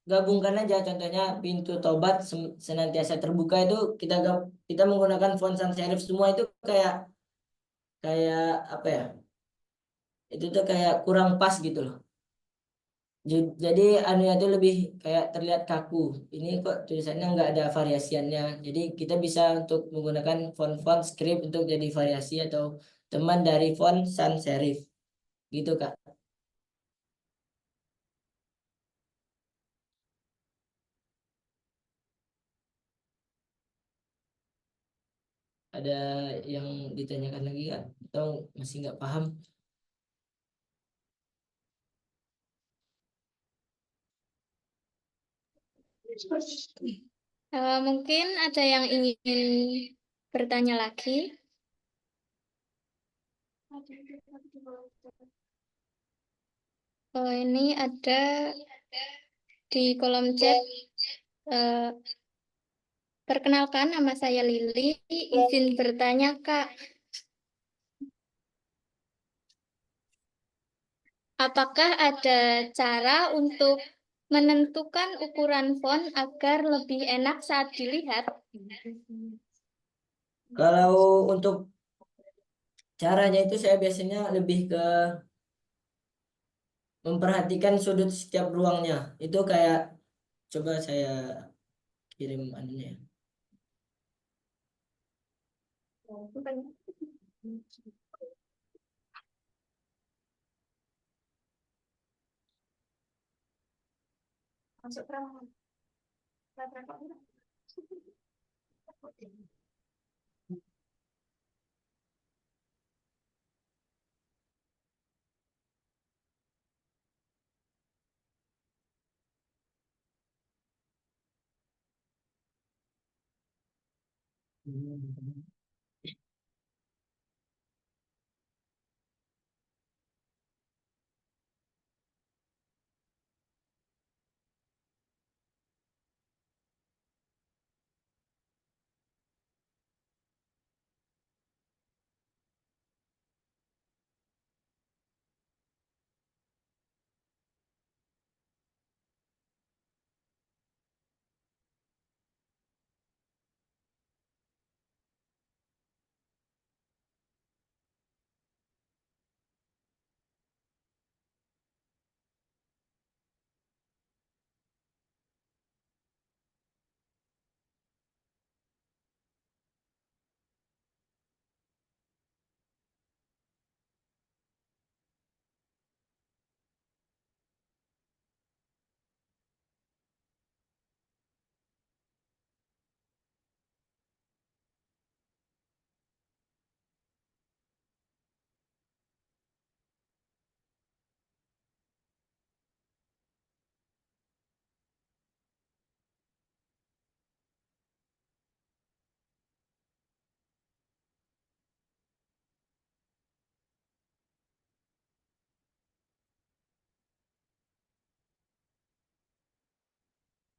gabungkan aja contohnya pintu tobat senantiasa terbuka itu kita menggunakan font sans serif semua itu kayak kayak apa ya? Itu tuh kayak kurang pas gitu loh. Jadi anunya tuh lebih kayak terlihat kaku. Ini kok tulisannya nggak ada variasiannya. Jadi kita bisa untuk menggunakan font-font script untuk jadi variasi atau teman dari font sans serif. Gitu, Kak. Ada yang ditanyakan lagi kan? Atau masih nggak paham? Mungkin ada yang ingin bertanya lagi. Oh, ini ada di kolom chat. eh, Perkenalkan, nama saya Lili. Izin bertanya, Kak. Apakah ada cara untuk menentukan ukuran font agar lebih enak saat dilihat? Kalau untuk caranya itu saya biasanya lebih ke memperhatikan sudut setiap ruangnya. Itu kayak coba saya kirim anunya. Masuk berapa?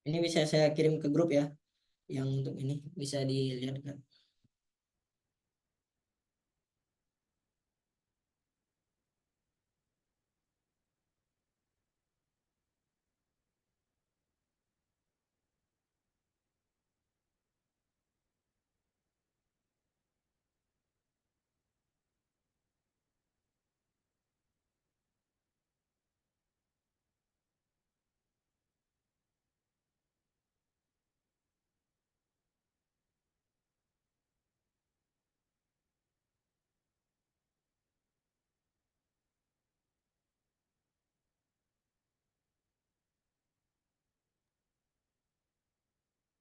Ini bisa saya kirim ke grup ya, yang untuk ini bisa dilihat kan.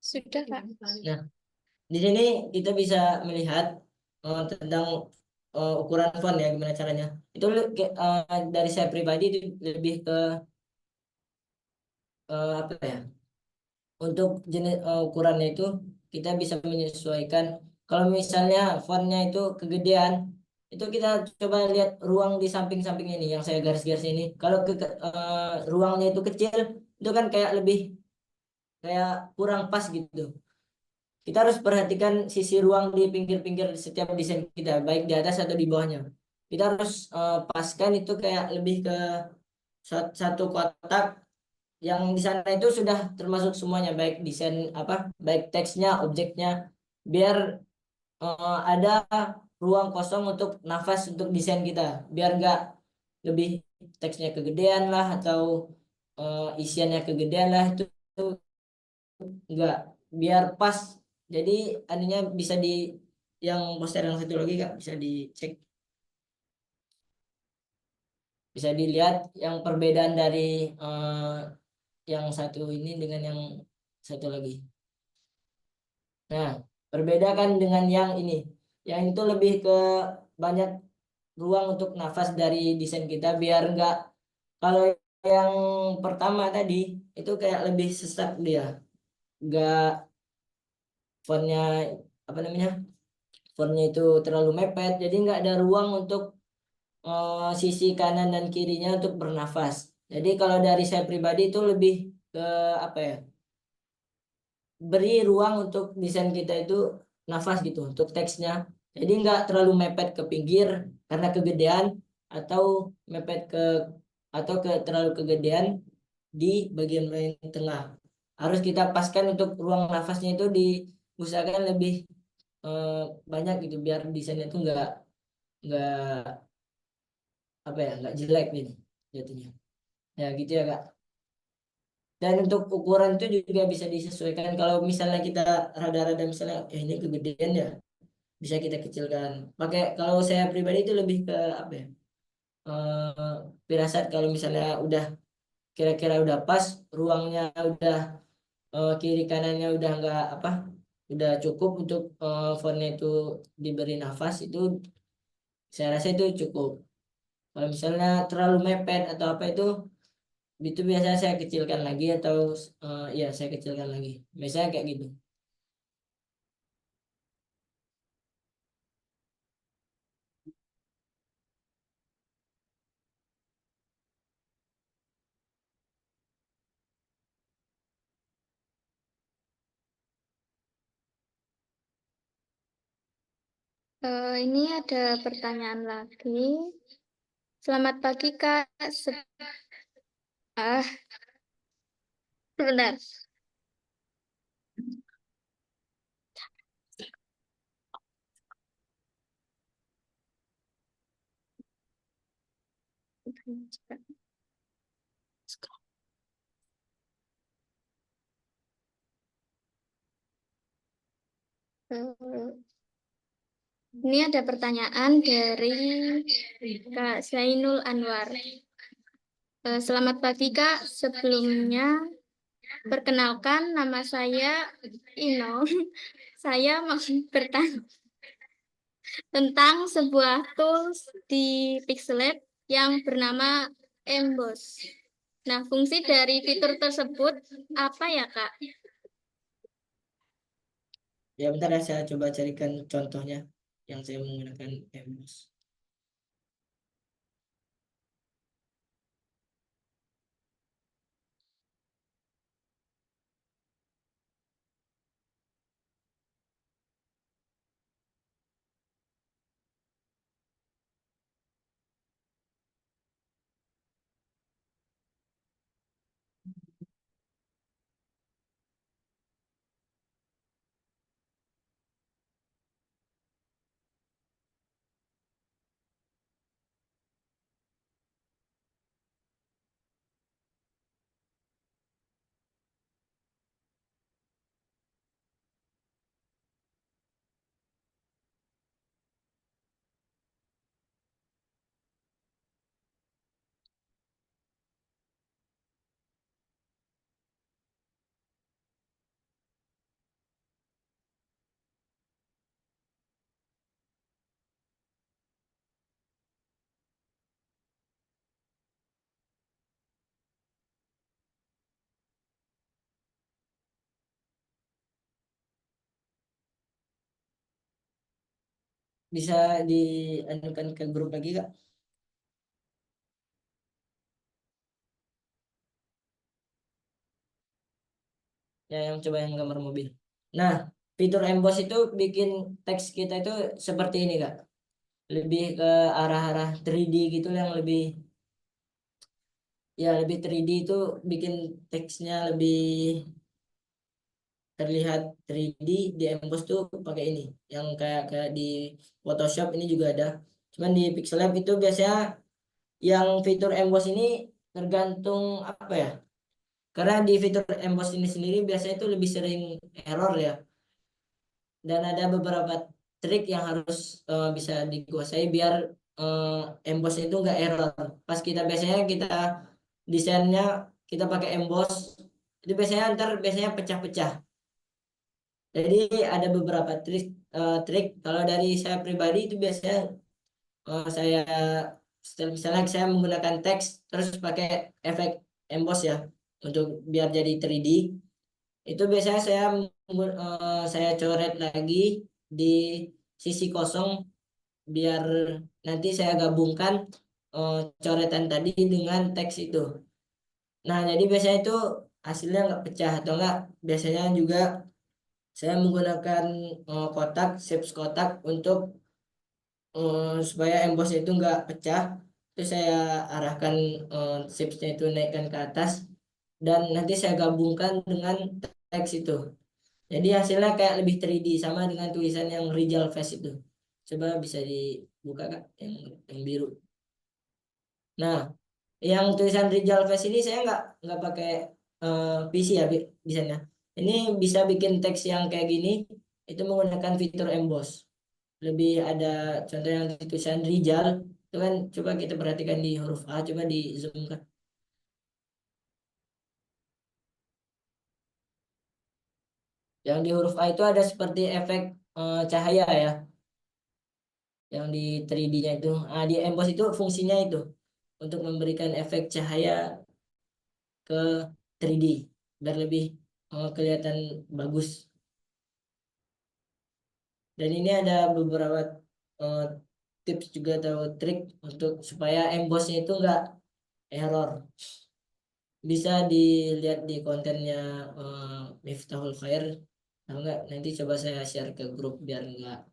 Sudah, Kak. Nah, di sini kita bisa melihat tentang ukuran font ya, gimana caranya. Itu dari saya pribadi itu lebih ke apa ya? Untuk jenis ukurannya itu kita bisa menyesuaikan. Kalau misalnya fontnya itu kegedean, itu kita coba lihat ruang di samping-samping ini yang saya garis-garis ini. Kalau ruangnya itu kecil, itu kan kayak lebih kayak kurang pas gitu. Kita harus perhatikan sisi ruang di pinggir-pinggir setiap desain kita, baik di atas atau di bawahnya. Kita harus paskan itu kayak lebih ke satu kotak yang di sana itu sudah termasuk semuanya, baik desain apa, baik teksnya, objeknya, biar ada ruang kosong untuk nafas untuk desain kita, biar nggak lebih teksnya kegedean lah atau isiannya kegedean lah, itu enggak, biar pas. Jadi aninya bisa di yang poster yang satu lagi Kak, bisa dicek, bisa dilihat yang perbedaan dari yang satu ini dengan yang satu lagi. Nah, berbeda kan dengan yang ini. Yang itu lebih ke banyak ruang untuk nafas dari desain kita, biar enggak, kalau yang pertama tadi itu kayak lebih sesak dia. Enggak, fontnya apa namanya? Fontnya itu terlalu mepet, jadi enggak ada ruang untuk sisi kanan dan kirinya untuk bernafas. Jadi kalau dari saya pribadi itu lebih ke apa ya? Beri ruang untuk desain kita itu nafas gitu untuk teksnya. Jadi nggak terlalu mepet ke pinggir karena kegedean, atau mepet ke atau terlalu kegedean di bagian bagian tengah. Harus kita paskan untuk ruang nafasnya itu diusahakan lebih eh, banyak gitu, biar desainnya itu nggak apa ya, nggak jelek gitu jatuhnya. Ya gitu ya Kak. Dan untuk ukuran itu juga bisa disesuaikan. Kalau misalnya kita rada-rada misalnya ini kegedean ya, bisa kita kecilkan. Pakai, kalau saya pribadi itu lebih ke apa ya? eh Firasat, kalau misalnya udah kira-kira udah pas, ruangnya udah kiri kanannya udah nggak apa, udah cukup untuk fontnya itu diberi nafas, itu saya rasa itu cukup. Kalau misalnya terlalu mepet atau apa, itu biasanya saya kecilkan lagi, atau ya saya kecilkan lagi. Biasanya kayak gitu. Ini ada pertanyaan lagi. Selamat pagi, Kak. Ah, benar. Ini ada pertanyaan dari Kak Zainul Anwar. Selamat pagi, Kak. Sebelumnya, perkenalkan nama saya Ino. Saya mau bertanya tentang sebuah tools di Pixelab yang bernama Emboss. Nah, fungsi dari fitur tersebut apa ya, Kak? Ya bentar ya, saya coba carikan contohnya yang saya menggunakan Embos. bisa dianukan ke grup lagi Kak. Ya, yang coba yang gambar mobil. Nah, fitur emboss itu bikin teks kita itu seperti ini Kak. Lebih ke arah-arah 3D gitu yang lebih, ya lebih 3D itu bikin teksnya lebih terlihat 3D. Di emboss tuh pakai ini yang kayak kayak di Photoshop ini juga ada. Cuman di Pixel Lab itu biasanya yang fitur emboss ini tergantung apa ya? Karena di fitur emboss ini sendiri biasanya itu lebih sering error ya. Dan ada beberapa trik yang harus bisa dikuasai biar emboss itu nggak error. Pas kita biasanya kita desainnya kita pakai emboss itu biasanya biasanya pecah-pecah. Jadi ada beberapa trik. Kalau dari saya pribadi itu biasanya saya misalnya saya menggunakan teks terus pakai efek emboss ya untuk biar jadi 3D. Itu biasanya saya coret lagi di sisi kosong biar nanti saya gabungkan coretan tadi dengan teks itu. Nah, jadi biasanya itu hasilnya nggak pecah atau enggak. Biasanya juga saya menggunakan kotak, shapes kotak untuk supaya emboss itu nggak pecah. Itu saya arahkan shapesnya itu naikkan ke atas dan nanti saya gabungkan dengan teks itu. Jadi hasilnya kayak lebih 3D sama dengan tulisan yang Rijal Face itu. Coba bisa dibuka Kak yang biru. Nah, yang tulisan Rijal Face ini saya nggak pakai PC ya desainnya. Ini bisa bikin teks yang kayak gini itu menggunakan fitur emboss. Lebih ada contoh yang tulisan Rijal itu kan, coba kita perhatikan di huruf A, coba di zoom kan. Yang di huruf A itu ada seperti efek cahaya ya, yang di 3D-nya itu. Nah, di emboss itu fungsinya itu untuk memberikan efek cahaya ke 3D biar lebih kelihatan bagus. Dan ini ada beberapa eh, tips juga atau trik untuk supaya embossnya itu enggak error. Bisa dilihat di kontennya Miftahul Khair. Kalau enggak nanti coba saya share ke grup biar enggak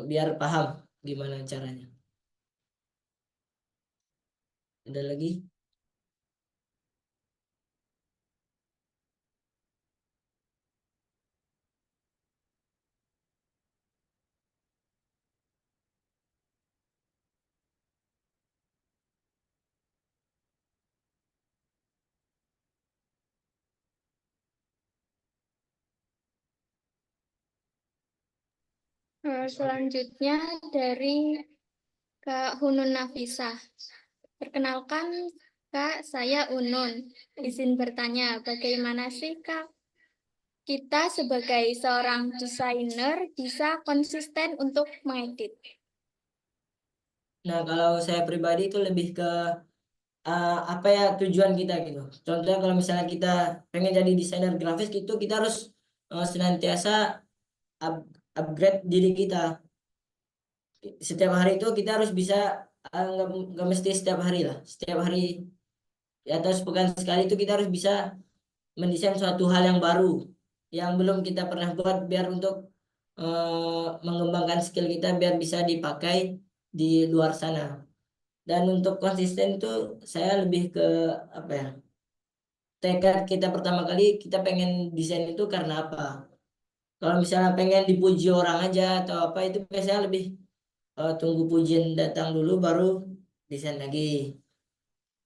biar paham gimana caranya. Ada lagi? Selanjutnya dari Kak Hunun Nafisah. Perkenalkan Kak, saya Unun. Izin bertanya, bagaimana sih Kak kita sebagai seorang desainer bisa konsisten untuk mengedit? Nah, kalau saya pribadi itu lebih ke apa ya tujuan kita gitu. Contohnya kalau misalnya kita pengen jadi desainer grafis gitu, kita harus senantiasa upgrade diri kita. Setiap hari itu kita harus bisa, nggak mesti setiap hari lah. Setiap hari ya, atau sepekan sekali itu kita harus bisa mendesain suatu hal yang baru yang belum kita pernah buat biar untuk mengembangkan skill kita biar bisa dipakai di luar sana. Dan untuk konsisten itu saya lebih ke apa ya? Tekad kita pertama kali kita pengen desain itu karena apa? Kalau misalnya pengen dipuji orang aja atau apa itu biasanya lebih tunggu pujian datang dulu baru desain lagi.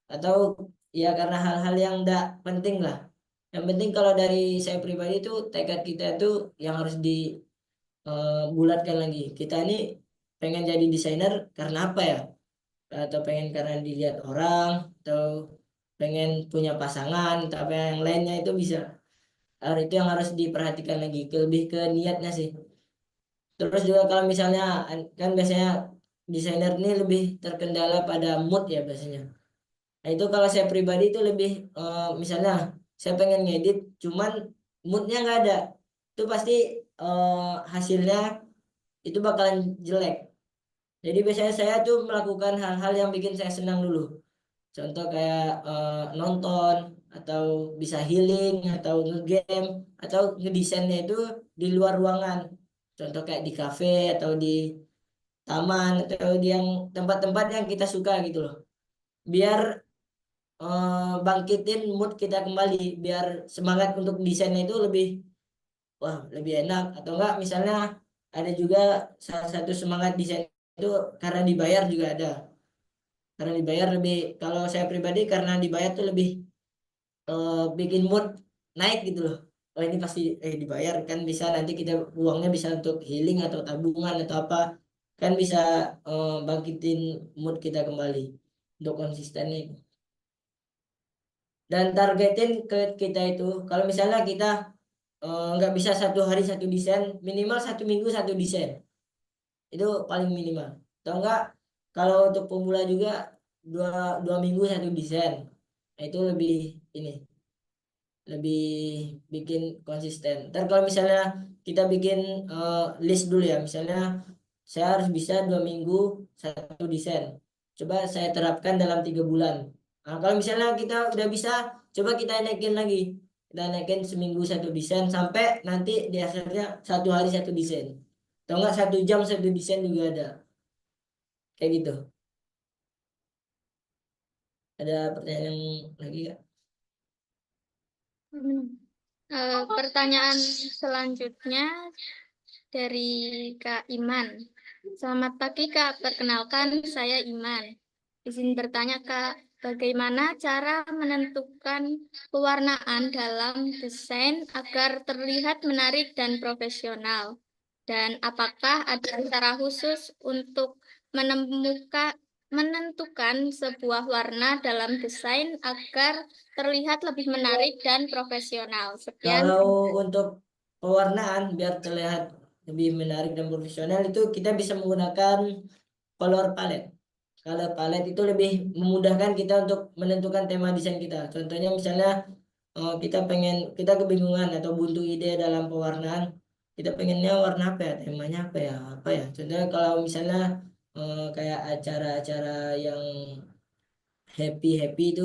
Atau ya karena hal-hal yang enggak penting lah. Yang penting kalau dari saya pribadi itu tekad kita itu yang harus dibulatkan lagi. Kita ini pengen jadi desainer karena apa ya? Atau pengen karena dilihat orang, atau pengen punya pasangan, atau apa yang lainnya itu bisa. Itu yang harus diperhatikan lagi, lebih ke niatnya sih. Terus juga kalau misalnya kan biasanya desainer ini lebih terkendala pada mood ya biasanya. Nah itu kalau saya pribadi itu lebih misalnya saya pengen ngedit, cuman moodnya nggak ada, itu pasti hasilnya itu bakalan jelek. Jadi biasanya saya tuh melakukan hal-hal yang bikin saya senang dulu. Contoh kayak nonton, atau bisa healing, atau ngegame, atau ngedesainnya itu di luar ruangan. Contoh kayak di kafe, atau di taman, atau di yang tempat-tempat yang kita suka gitu loh. Biar bangkitin mood kita kembali, biar semangat untuk desainnya itu lebih, wah, lebih enak. Atau enggak misalnya ada juga salah satu semangat desain itu karena dibayar juga ada. Karena dibayar lebih, kalau saya pribadi karena dibayar tuh lebih bikin mood naik gitu loh. Oh ini pasti dibayar, kan bisa nanti kita uangnya bisa untuk healing atau tabungan atau apa, kan bisa bangkitin mood kita kembali untuk konsistennya. Dan targetin ke kita itu, kalau misalnya kita nggak bisa satu hari satu desain, minimal 1 minggu 1 desain, itu paling minimal. Atau enggak, kalau untuk pemula juga dua minggu 1 desain. Nah, itu lebih ini, lebih bikin konsisten. Ntar kalau misalnya kita bikin list dulu ya, misalnya saya harus bisa 2 minggu 1 desain. Coba saya terapkan dalam 3 bulan. Nah, kalau misalnya kita udah bisa, coba kita naikin lagi. Kita naikin seminggu 1 desain sampai nanti di akhirnya 1 hari 1 desain. Atau enggak 1 jam 1 desain juga ada. Kayak gitu. Ada pertanyaan lagi nggak? Pertanyaan selanjutnya dari Kak Iman. Selamat pagi Kak, perkenalkan saya Iman. Izin bertanya Kak, bagaimana cara menentukan pewarnaan dalam desain agar terlihat menarik dan profesional? Dan apakah ada cara khusus untuk menentukan sebuah warna dalam desain agar terlihat lebih menarik dan profesional? Sekian. Kalau untuk pewarnaan biar terlihat lebih menarik dan profesional, itu kita bisa menggunakan color palette. Color palette itu lebih memudahkan kita untuk menentukan tema desain kita. Contohnya misalnya kita kebingungan atau buntu ide dalam pewarnaan. Kita pengennya warna apa ya, temanya apa ya. Contohnya kalau misalnya kayak acara-acara yang happy itu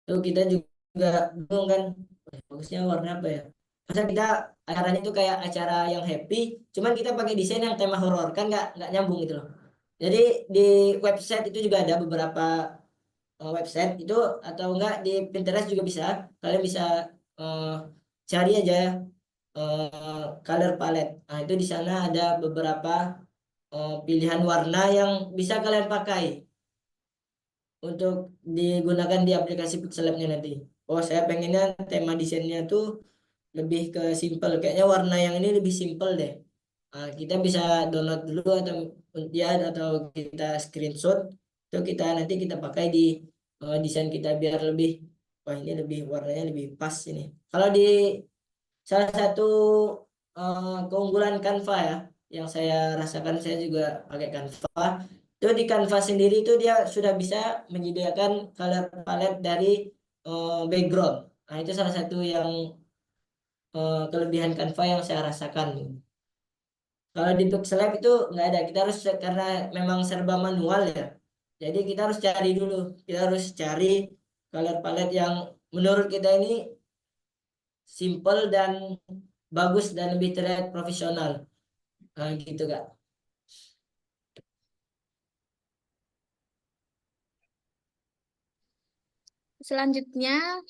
kita juga bingung kan, bagusnya warna apa ya. Masa kita acaranya itu kayak acara yang happy, cuman kita pakai desain yang tema horor, kan nggak nyambung gitu loh. Jadi di website itu juga ada beberapa website itu, atau enggak di Pinterest juga bisa. Kalian bisa eh, cari aja color palette. Nah, itu di sana ada beberapa pilihan warna yang bisa kalian pakai untuk digunakan di aplikasi Pixel Lab-nya nanti. Oh, saya pengennya tema desainnya tuh lebih ke simple. Kayaknya warna yang ini lebih simple deh. Nah, kita bisa download dulu atau ya, atau kita screenshot. Itu nanti kita pakai di desain kita biar lebih, wah ini lebih warnanya lebih pas ini. Kalau di salah satu keunggulan Canva ya, yang saya rasakan, saya juga pakai Canva. Itu di Canva sendiri itu dia sudah bisa menyediakan color palette dari background. Nah, itu salah satu yang kelebihan Canva yang saya rasakan. Kalau di Pixel Lab itu nggak ada. Kita harus, karena memang serba manual ya. Jadi kita harus cari dulu. Kita harus cari color palette yang menurut kita ini simple dan bagus dan lebih terlihat profesional. Nah, gitu Kak. Selanjutnya,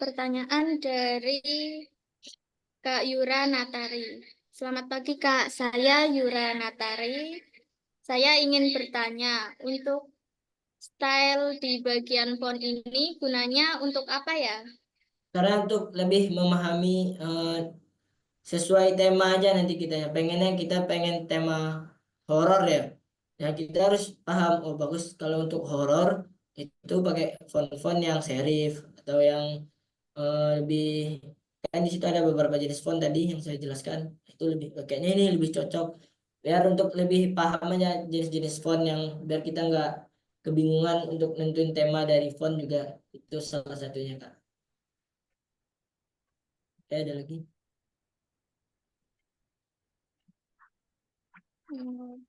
pertanyaan dari Kak Yura Natari. Selamat pagi Kak, saya Yura Natari. Saya ingin bertanya, untuk style di bagian font ini gunanya untuk apa ya? Karena untuk lebih memahami sesuai tema aja nanti kita ya. Pengennya kita pengen tema horor ya. Ya kita harus paham, oh bagus kalau untuk horor itu pakai font-font yang serif atau yang lebih, kan di situ ada beberapa jenis font tadi yang saya jelaskan. Itu lebih, kayaknya ini lebih cocok biar untuk lebih paham aja jenis-jenis font, yang biar kita nggak kebingungan untuk nentuin tema dari font juga. Itu salah satunya Kak. Ada lagi. Hmm,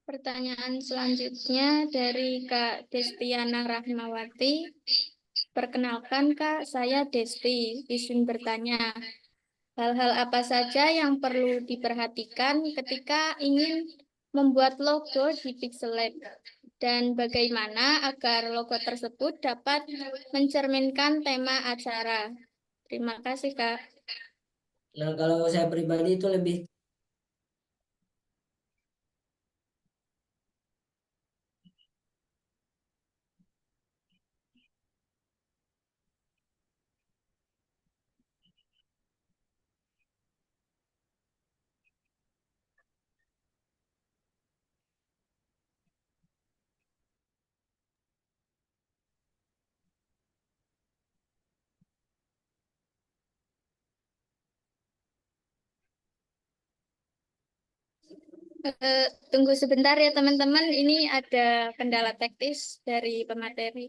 Pertanyaan selanjutnya dari Kak Destiana Rahmawati. Perkenalkan Kak, saya Desti. Izin bertanya, hal-hal apa saja yang perlu diperhatikan ketika ingin membuat logo di Pixel Lab? Dan bagaimana agar logo tersebut dapat mencerminkan tema acara? Terima kasih, Kak. Nah, kalau saya pribadi itu lebih Tunggu sebentar ya teman-teman, ini ada kendala teknis dari pemateri.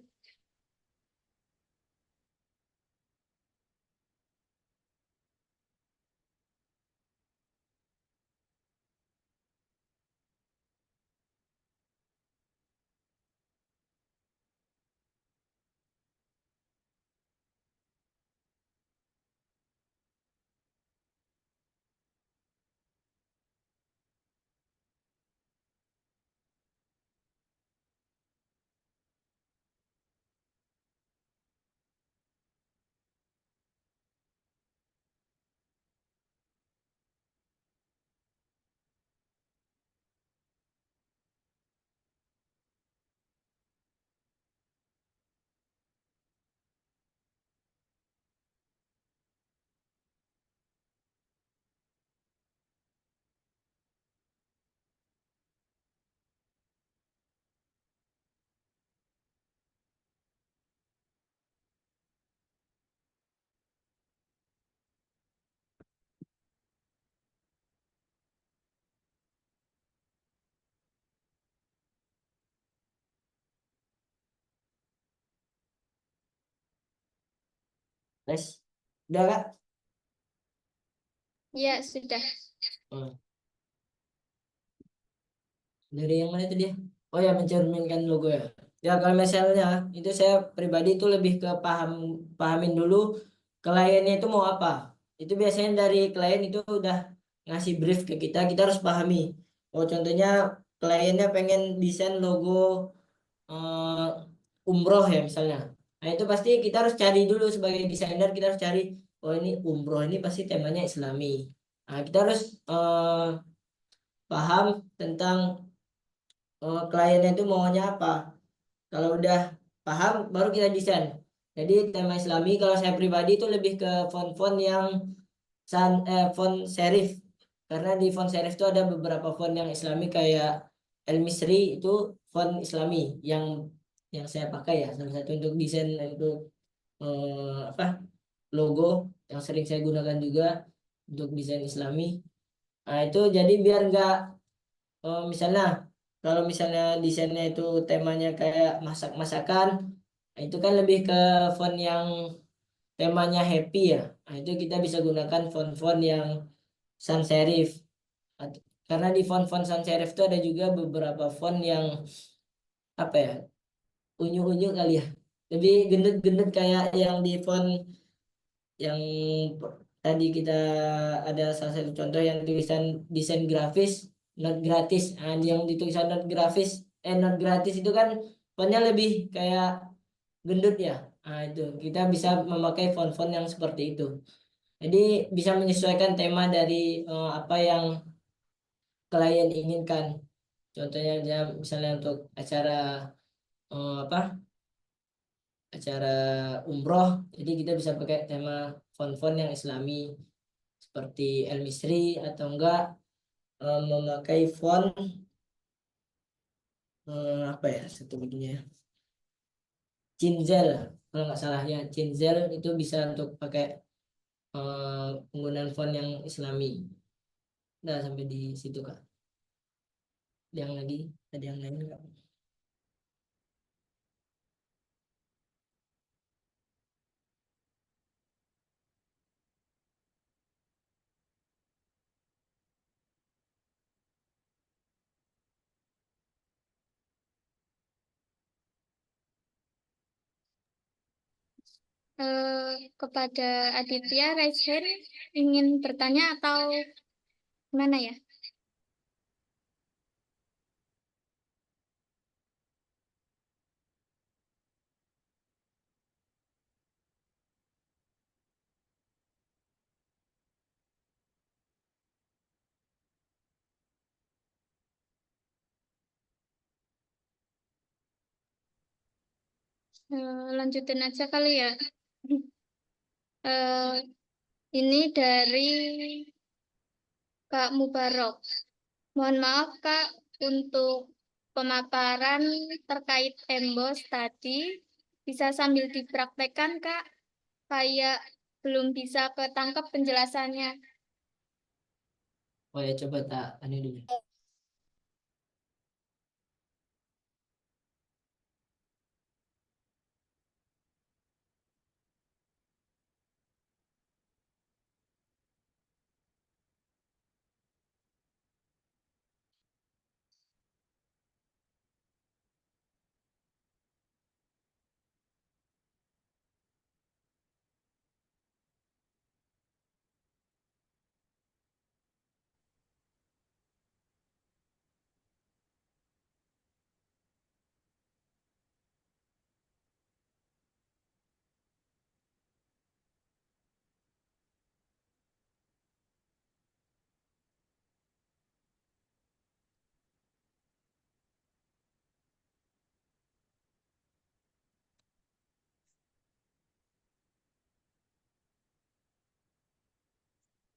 les. Udah Kak? Ya, sudah. Hmm. Dari yang mana itu dia? Oh ya, mencerminkan logo ya. Ya kalau misalnya itu saya pribadi itu lebih ke pahamin dulu kliennya itu mau apa. Itu biasanya dari klien itu udah ngasih brief ke kita, kita harus pahami. Oh contohnya kliennya pengen desain logo umroh ya misalnya. Nah itu pasti kita harus cari dulu sebagai desainer, kita harus cari, oh ini umroh ini pasti temanya Islami. Nah kita harus paham tentang kliennya itu maunya apa. Kalau udah paham, baru kita desain. Jadi tema Islami kalau saya pribadi itu lebih ke font-font yang font serif. Karena di font serif itu ada beberapa font yang Islami kayak El Misri itu font Islami yang saya pakai ya salah satu untuk desain untuk apa logo yang sering saya gunakan juga untuk desain Islami. Nah itu jadi biar nggak misalnya kalau misalnya desainnya itu temanya kayak masak-masakan, nah itu kan lebih ke font yang temanya happy ya. Nah itu kita bisa gunakan font-font yang sans serif. Karena di font-font sans serif itu ada juga beberapa font yang apa ya, unyu-unyu kali ya. Lebih gendut-gendut kayak yang di font yang tadi kita ada salah satu contoh yang tulisan desain grafis not gratis. Nah, yang ditulisan not gratis itu kan fontnya lebih kayak gendut ya. Nah, itu kita bisa memakai font-font yang seperti itu. Jadi bisa menyesuaikan tema dari apa yang klien inginkan. Contohnya misalnya untuk acara apa acara umroh, jadi kita bisa pakai tema font-font yang Islami seperti El Misri atau enggak memakai font apa ya satu lagi ya Cinzel kalau nggak salah ya Cinzel itu bisa untuk pakai penggunaan font yang Islami. Nah sampai di situ kak. Yang lagi ada yang lain nggak? Kepada Aditya, raise hand, ingin bertanya atau gimana ya? Lanjutin aja kali ya. Eh, ini dari Kak Mubarok. Mohon maaf Kak, untuk pemaparan terkait embos tadi, bisa sambil dipraktekkan Kak, kayak belum bisa ketangkep penjelasannya. Oh ya, coba tak ini dulu.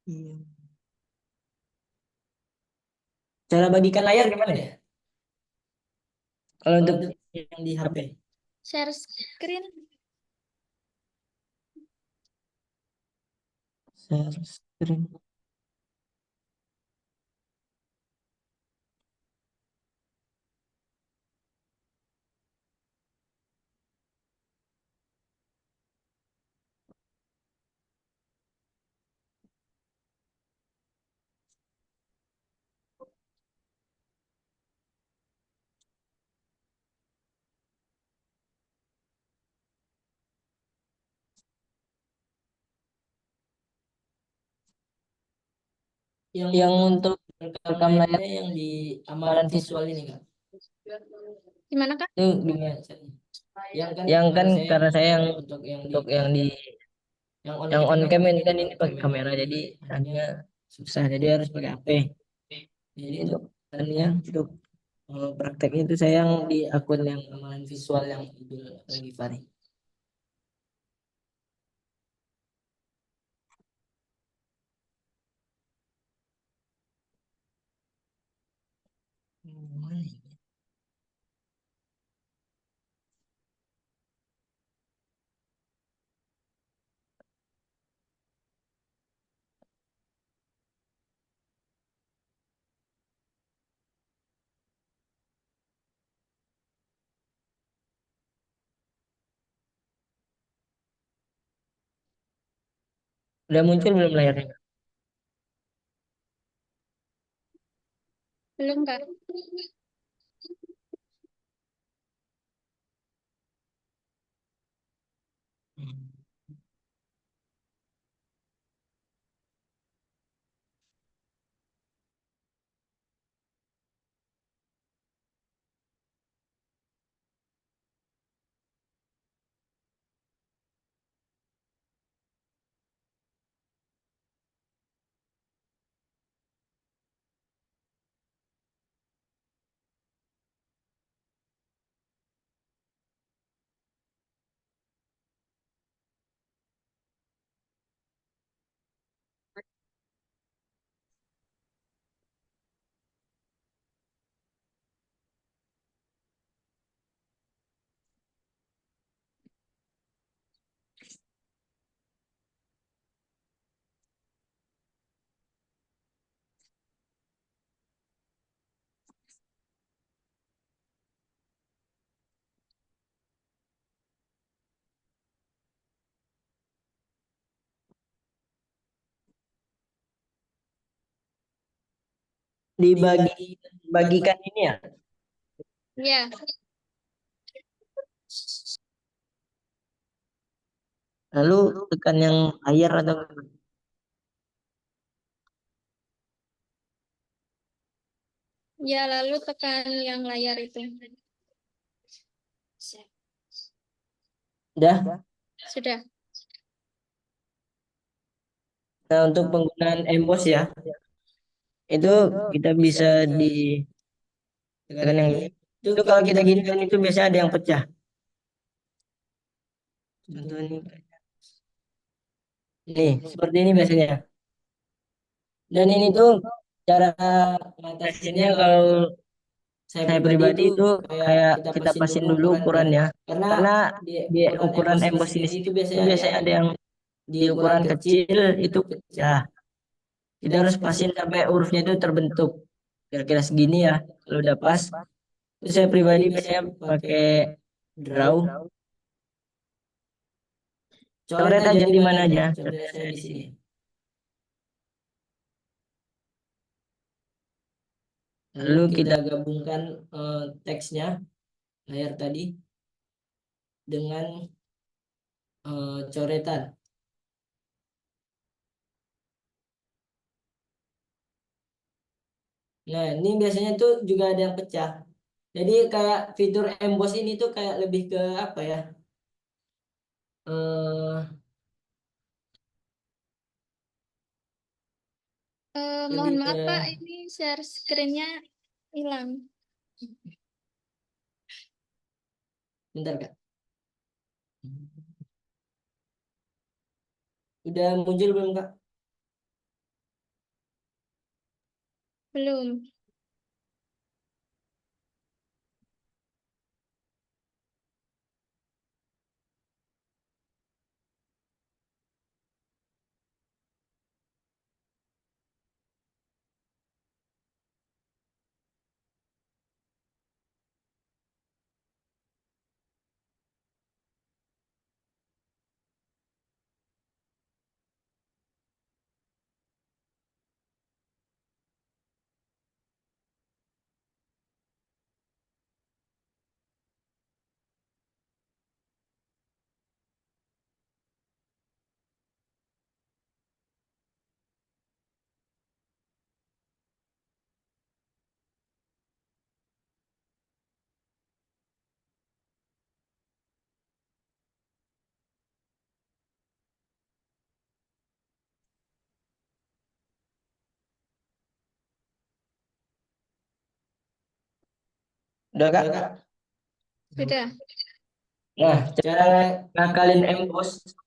Iya. Cara bagikan layar gimana ya? Kalau untuk yang di HP. Share screen. Share screen. Yang untuk rekam layarnya yang di amalan visual ini Kak. Gimana Kak? Itu gimana caranya? Yang kan karena saya yang untuk yang on cam ini kan ini pakai kamera jadi hanya susah jadi harus pakai HP. Jadi untuk tadinya untuk prakteknya itu saya yang di akun yang amalan visual yang itu lagi Fari. Udah muncul belum layarnya? Belum Kak? Bagikan ini ya. Ya. Lalu tekan yang layar atau Ya, lalu tekan yang layar itu. udah? Sudah. Nah, untuk penggunaan emboss ya, itu kita bisa di tekan yang ini. Itu kalau kita gini kan itu biasanya ada yang pecah. Contoh ini. Nih, seperti ini biasanya. Dan ini tuh cara ngatasinnya kalau saya pribadi itu kayak kita pasin dulu ukurannya. Karena di ukuran emboss ini sendiri itu biasanya ada yang di ukuran kecil itu pecah. Kita harus pasin sampai hurufnya itu terbentuk. Kira-kira segini ya. Kalau udah pas, itu saya pribadi biasanya pakai draw. Coret aja di mana aja. Contohnya saya di sini. Lalu kita gabungkan teksnya layar tadi dengan coretan. Nah, ini biasanya tuh juga ada yang pecah. Jadi kayak fitur emboss ini tuh kayak lebih ke apa ya? Eh Mohon lebih ke maaf Pak, ini share screen-nya hilang. bentar Kak. Udah muncul belum Kak? Belum. Udah Kak? Sudah. Nah, cara ngakalin emboss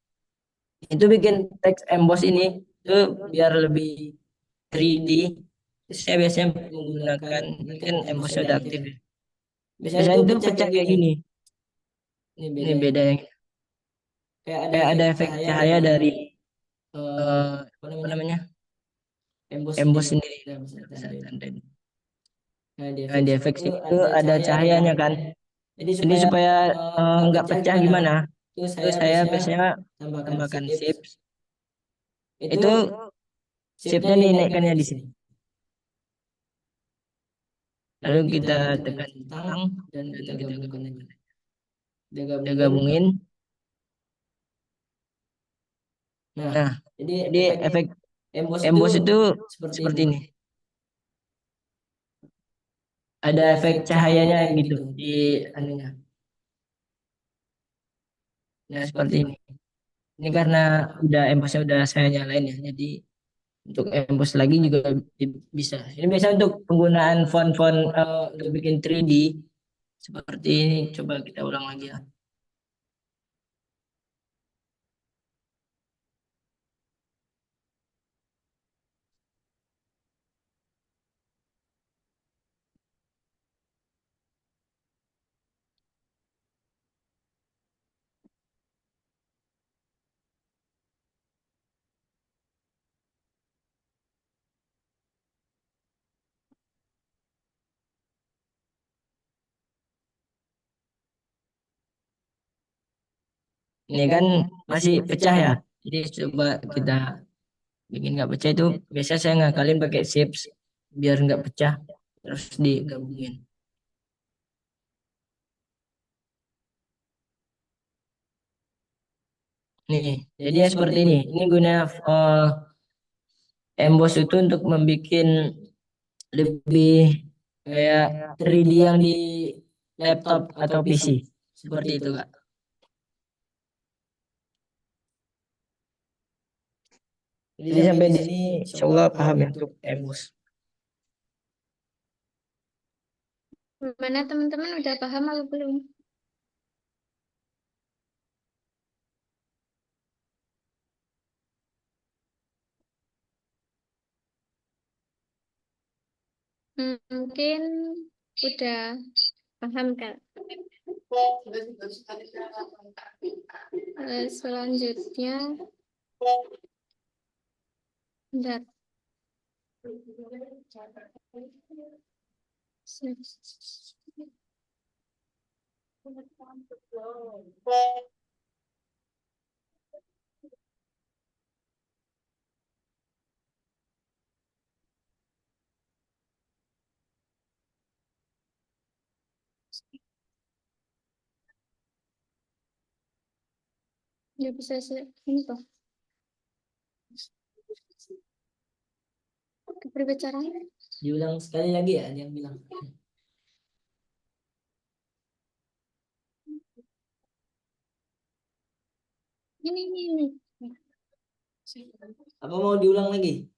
itu bikin teks emboss ini tuh biar lebih 3D. Saya biasanya menggunakan ini kan embossnya udah aktif ya. Biasanya itu pecah kayak gini. Ini beda yang kayak ada efek cahaya dari apa namanya emboss sendiri. Saya tandain. Nah, di efek sini tuh ada cahayanya kan. Jadi supaya nggak pecah gimana? Itu saya biasanya tambahkan chips. Itu chipnya dinaikkannya di sini. Lalu kita tekan tang dan kita gabungkan aja. Kita gabungin. Nah, jadi efek emboss itu seperti ini. Ada efek cahayanya gitu di anunya. Nah, seperti ini. Ini karena udah embossnya udah saya nyalain ya. Jadi untuk emboss lagi juga bisa. Ini biasa untuk penggunaan font-font untuk bikin 3D seperti ini. Coba kita ulang lagi ya. Ini kan masih pecah ya. Jadi coba kita bikin nggak pecah itu. Biasa saya ngakalin pakai chips biar nggak pecah. Terus digabungin. Nih, jadinya seperti ini. Ini guna emboss itu untuk membuat lebih kayak 3D yang di laptop atau PC. Seperti itu, Kak. Jadi sampai di sini insya Allah paham ya untuk emboss. Mana teman-teman udah paham atau belum? Mungkin udah paham kan? Selanjutnya, bentar. Ya bisa ini toh. Berbicaranya. Diulang sekali lagi ya yang bilang. Ini. Apa mau diulang lagi?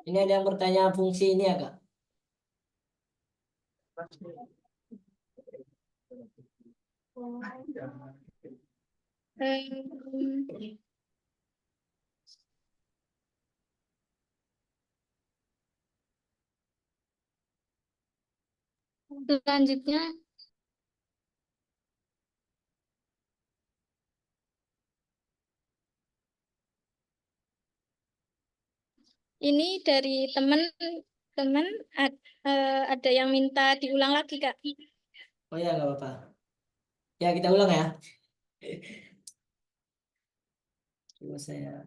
Ini ada yang bertanya fungsi ini ya, Kak? Selanjutnya, ini dari teman ada yang minta diulang lagi, Kak. Oh ya, nggak apa-apa. Ya, kita ulang ya. Coba saya.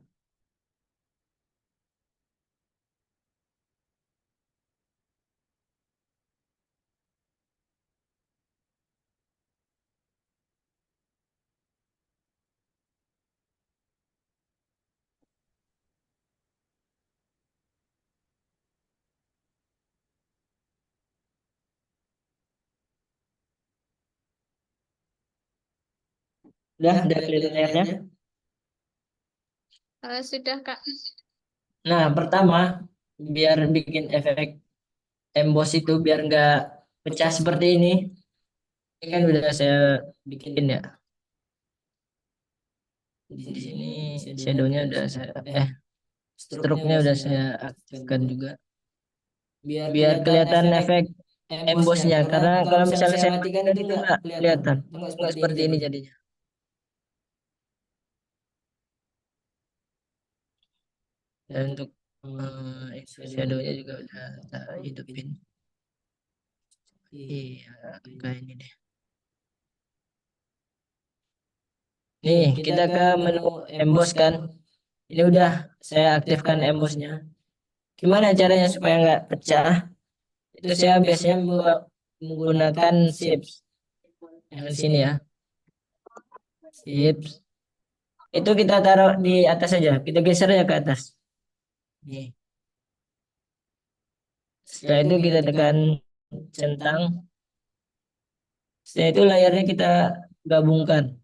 Udah kelihatan layarnya. Sudah, Kak. Nah, pertama, biar bikin efek emboss itu biar nggak pecah seperti ini. Ini kan udah saya bikin ya. Di sini shadownya udah saya stroke-nya udah saya aktifkan juga. Biar kelihatan efek embossnya. Karena kalau misalnya saya matikan itu nggak kelihatan. Nggak seperti ini jadinya. Dan untuk shadownya juga udah kita hidupin. Iya, kayak ini deh. Nih, kita ke menu emboss kan. Ini udah saya aktifkan embossnya. Gimana caranya supaya nggak pecah? Itu saya biasanya menggunakan shapes. Yang di sini ya. Shapes. Itu kita taruh di atas saja. Kita geser aja ke atas. Nih. Setelah itu kita tekan centang. Setelah itu layarnya kita gabungkan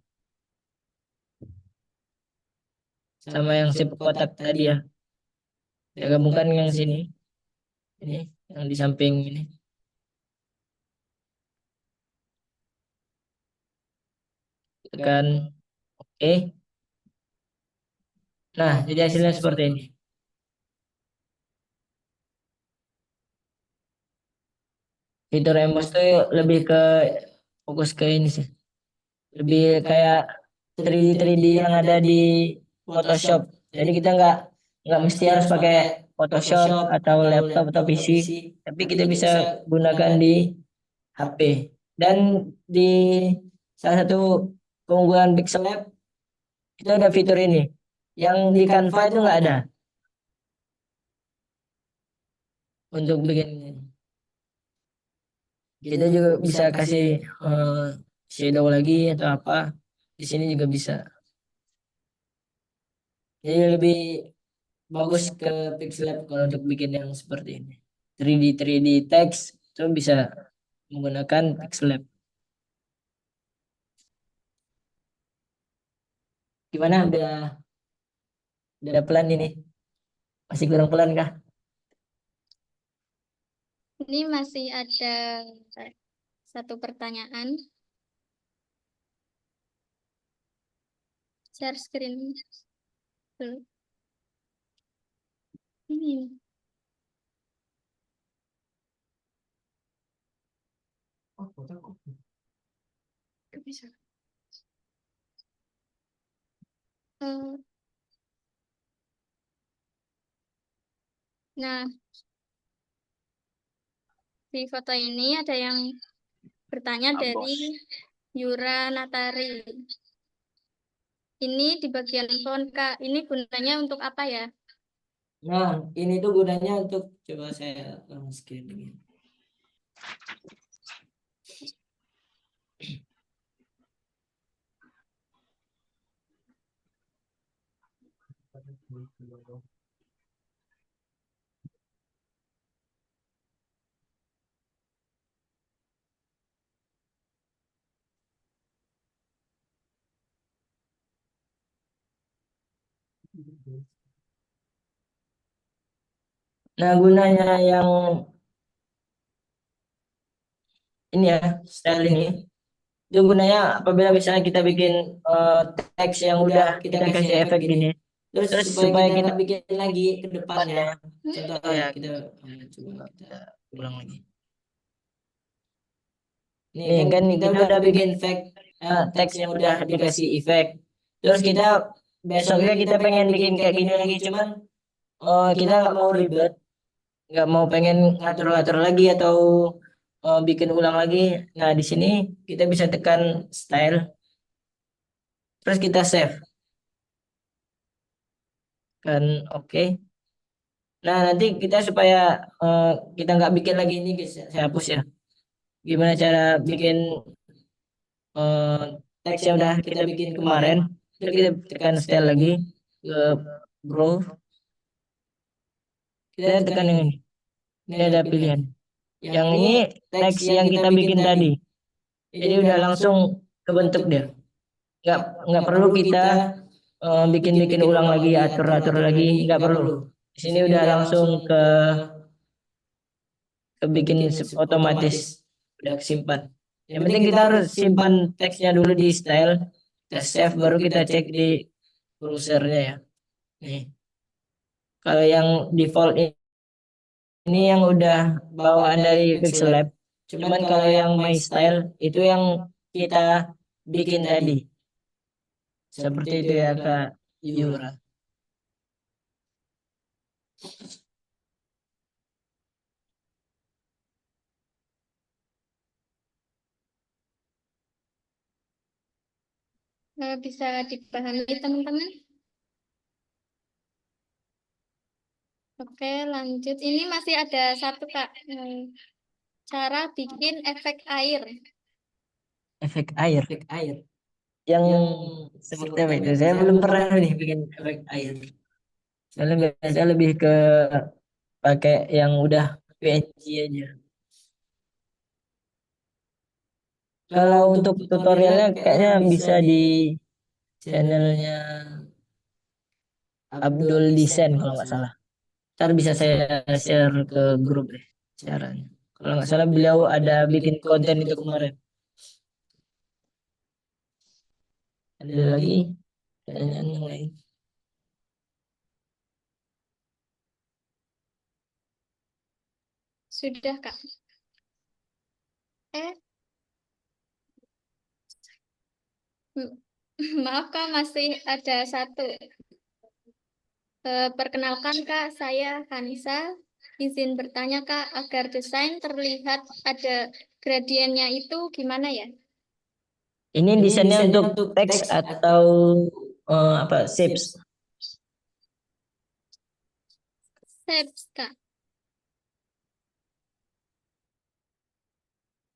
sama yang shape kotak tadi ya. Kita gabungkan yang sini. Ini yang di samping ini. Kita tekan oke. Nah, jadi hasilnya seperti ini. Fitur emboss itu lebih ke fokus ke ini sih. Lebih kayak 3D yang ada di Photoshop. Jadi kita nggak mesti harus pakai Photoshop atau laptop atau PC, tapi kita bisa gunakan di HP. Dan di salah satu keunggulan Pixel Lab itu ada fitur ini, yang di Canva itu nggak ada untuk bikin. Kita juga bisa kasih shadow lagi atau apa. Di sini juga bisa. Jadi lebih bagus ke Pixlab kalau untuk bikin yang seperti ini. 3D text itu bisa menggunakan Pixlab. Gimana udah pelan ini? Masih kurang pelan kah? Ini masih ada satu pertanyaan. Share screen dulu. Ini. Bisa. Nah, di foto ini ada yang bertanya dari Yura Natari. Ini di bagian font, Kak. Ini gunanya untuk apa ya? Nah, ini tuh gunanya untuk, coba saya screen ini. Nah, gunanya yang ini ya, style ini, itu gunanya apabila misalnya kita bikin teks yang udah kita kasih efek gini, terus supaya kita bikin lagi ke depannya. Contoh ya, kita coba kita ulang lagi. Nih kan kita udah bikin teks yang udah dikasih efek. Terus kita besoknya kita pengen bikin kayak gini lagi, cuman kita nggak mau ribet, nggak mau pengen ngatur-ngatur lagi atau bikin ulang lagi. Nah, di sini kita bisa tekan style, terus kita save kan, oke. Nah, nanti kita supaya kita nggak bikin lagi ini, saya hapus ya. Gimana cara bikin eh, teks yang udah kita bikin kemarin, terus kita tekan style lagi ke grow, kita tekan yang ini. Ini ada pilihan. Yang ini teks yang kita bikin tadi. Jadi udah langsung kebentuk dia. Nggak perlu kita bikin-bikin ulang lagi, atur-atur lagi, nggak perlu. Di sini udah langsung ke bikin otomatis, udah simpan. Yang penting kita harus simpan teksnya dulu di style, kita save, baru kita cek di browsernya ya. Nih, kalau yang default ini yang udah bawaan dari Pixel Lab. Cuman kalau yang My Style itu yang kita bikin tadi. Seperti itu ya Kak Yura. Bisa dipahami teman-teman? Oke, lanjut. Ini masih ada satu, Kak. Cara bikin efek air. Efek air. Yang seperti apa itu? Saya belum pernah nih bikin efek air. Soalnya biasa lebih ke pakai yang udah PNG aja. Kalau untuk tutorialnya kayaknya bisa di channelnya Abdul Desain kalau nggak salah. Ntar bisa saya share ke grup deh caranya. Kalau nggak salah beliau ada bikin konten itu kemarin. Ada lagi pertanyaan yang lain? Sudah, Kak. Eh, m- maaf, Kak, masih ada satu. Perkenalkan, Kak, saya Kanisa. Izin bertanya, Kak, agar desain terlihat ada gradiennya itu gimana ya? Ini Ini desainnya desainnya untuk untuk teks teks atau apa shapes? shapes. Shapes, Kak.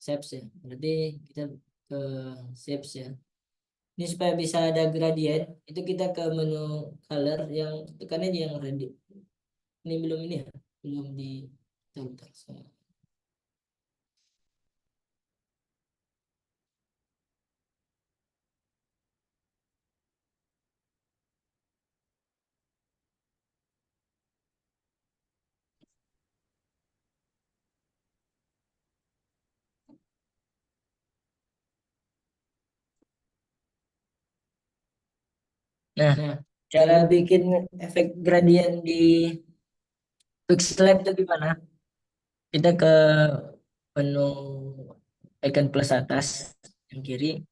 Shapes ya. Berarti kita ke shapes ya. Ini supaya bisa ada gradient, itu kita ke menu color yang tekan aja yang ready. Ini belum ini ya, belum di bentar, Nah, Nah, cara bikin efek gradient di Pixlab itu gimana? Kita ke menu icon plus atas yang kiri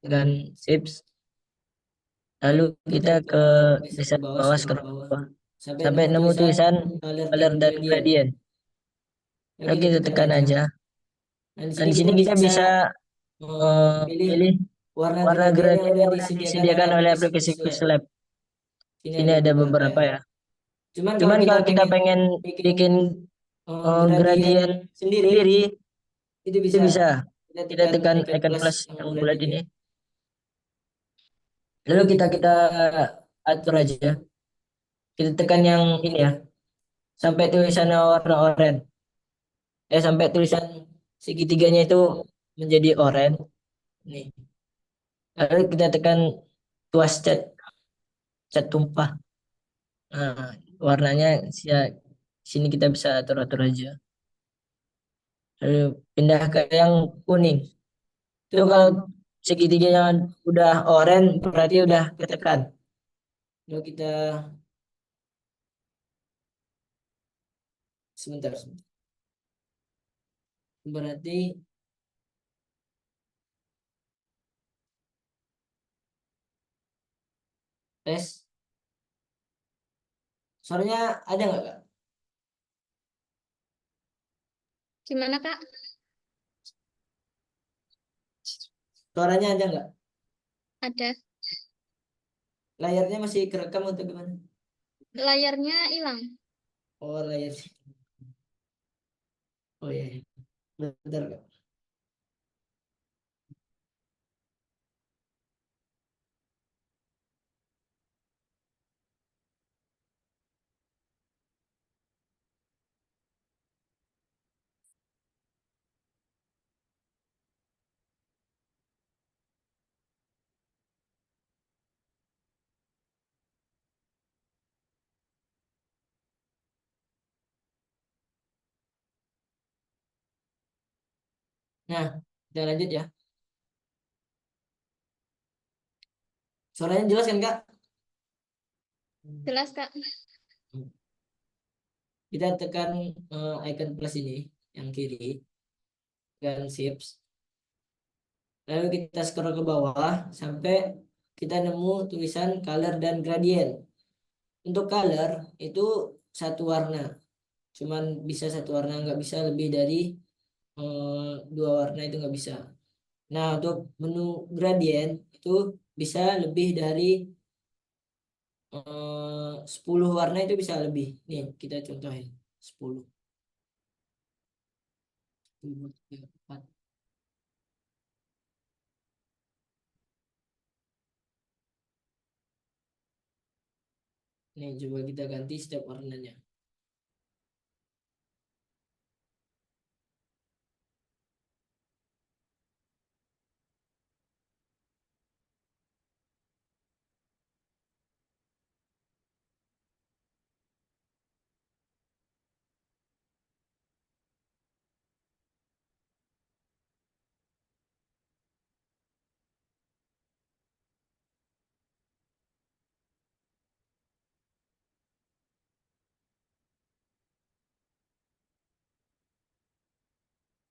dan shapes. Lalu kita ke ke desain bawah, bawah, scroll ke scroll ke bawah. bawah Sampai sampai nemu nemu tulisan tulisan color color dan dan gradient. gradient. Lalu Lalu kita kita tekan tekan aja. aja. Nah, di Dan sini di sini kita kita bisa bisa pilih pilih warna warna gradient yang gradient udah yang udah disediakan oleh disediakan oleh aplikasi aplikasi Quizlet. Quizlet. Sini Sini ada ada beberapa beberapa ya. ya. Cuman kalau Cuman kita kalau kita pengen pengen bikin bikin gradient gradient sendiri, sendiri, itu itu bisa. bisa. Kita Kita tekan tekan icon icon plus plus yang yang bulat bulat ini. ini. Lalu Lalu kita atur aja. Kita tekan yang ini ya, sampai tulisannya warna oranye. Sampai tulisan segitiganya itu menjadi oranye. Nih. Lalu kita tekan tuas cat, cat tumpah. Nah, warnanya sini kita bisa atur-atur aja. Lalu pindah ke yang kuning. Itu Itu kalau kalau segitiganya udah oranye berarti berarti udah udah ketekan. ketekan. Lalu kita sebentar. Berarti tes. Suaranya ada nggak, Kak? Gimana, Kak? Suaranya ada nggak? Ada. Layarnya masih kerekam atau gimana? Layarnya hilang. Oh, layarnya. Oh iya, iya. Bentar, Kak. Nah, kita lanjut ya. Suaranya jelas kan, Kak? Jelas, Kak. Kita tekan icon plus ini yang kiri dan shapes. Lalu kita scroll ke bawah sampai kita nemu tulisan color dan gradient. Untuk color itu satu warna. Cuman bisa satu warna, nggak bisa lebih dari dua warna, itu nggak bisa. Nah, untuk menu gradient itu bisa lebih dari 10 warna, itu bisa lebih. Nih, kita contohin 10. 10, 3, 4. Nih, coba kita ganti setiap warnanya.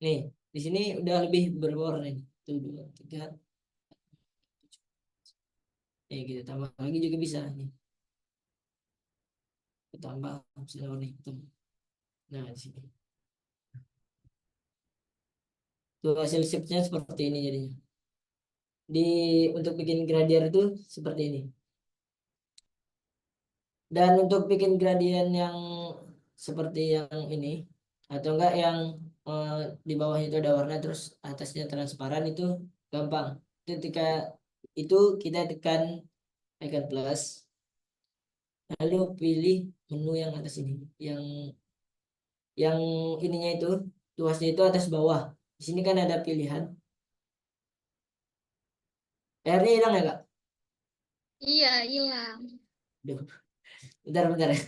Nih, di sini udah lebih berwarna nih. Tuh, 2, 3. Nih, kita tambah lagi juga bisa nih. Kita tambah misalnya warna hitam. Nah, di sini. Tuh hasil shape-nya seperti ini jadinya. Di untuk bikin gradient itu seperti ini. Dan untuk bikin gradient yang seperti yang ini atau enggak yang eh, di bawahnya itu ada warna terus atasnya transparan itu gampang. Ketika itu kita tekan icon plus lalu pilih menu yang atas ini yang ininya itu tuasnya itu atas bawah. Di sini kan ada pilihan. R-nya hilang ya, Kak? Iya, hilang. Duh, bentar ya.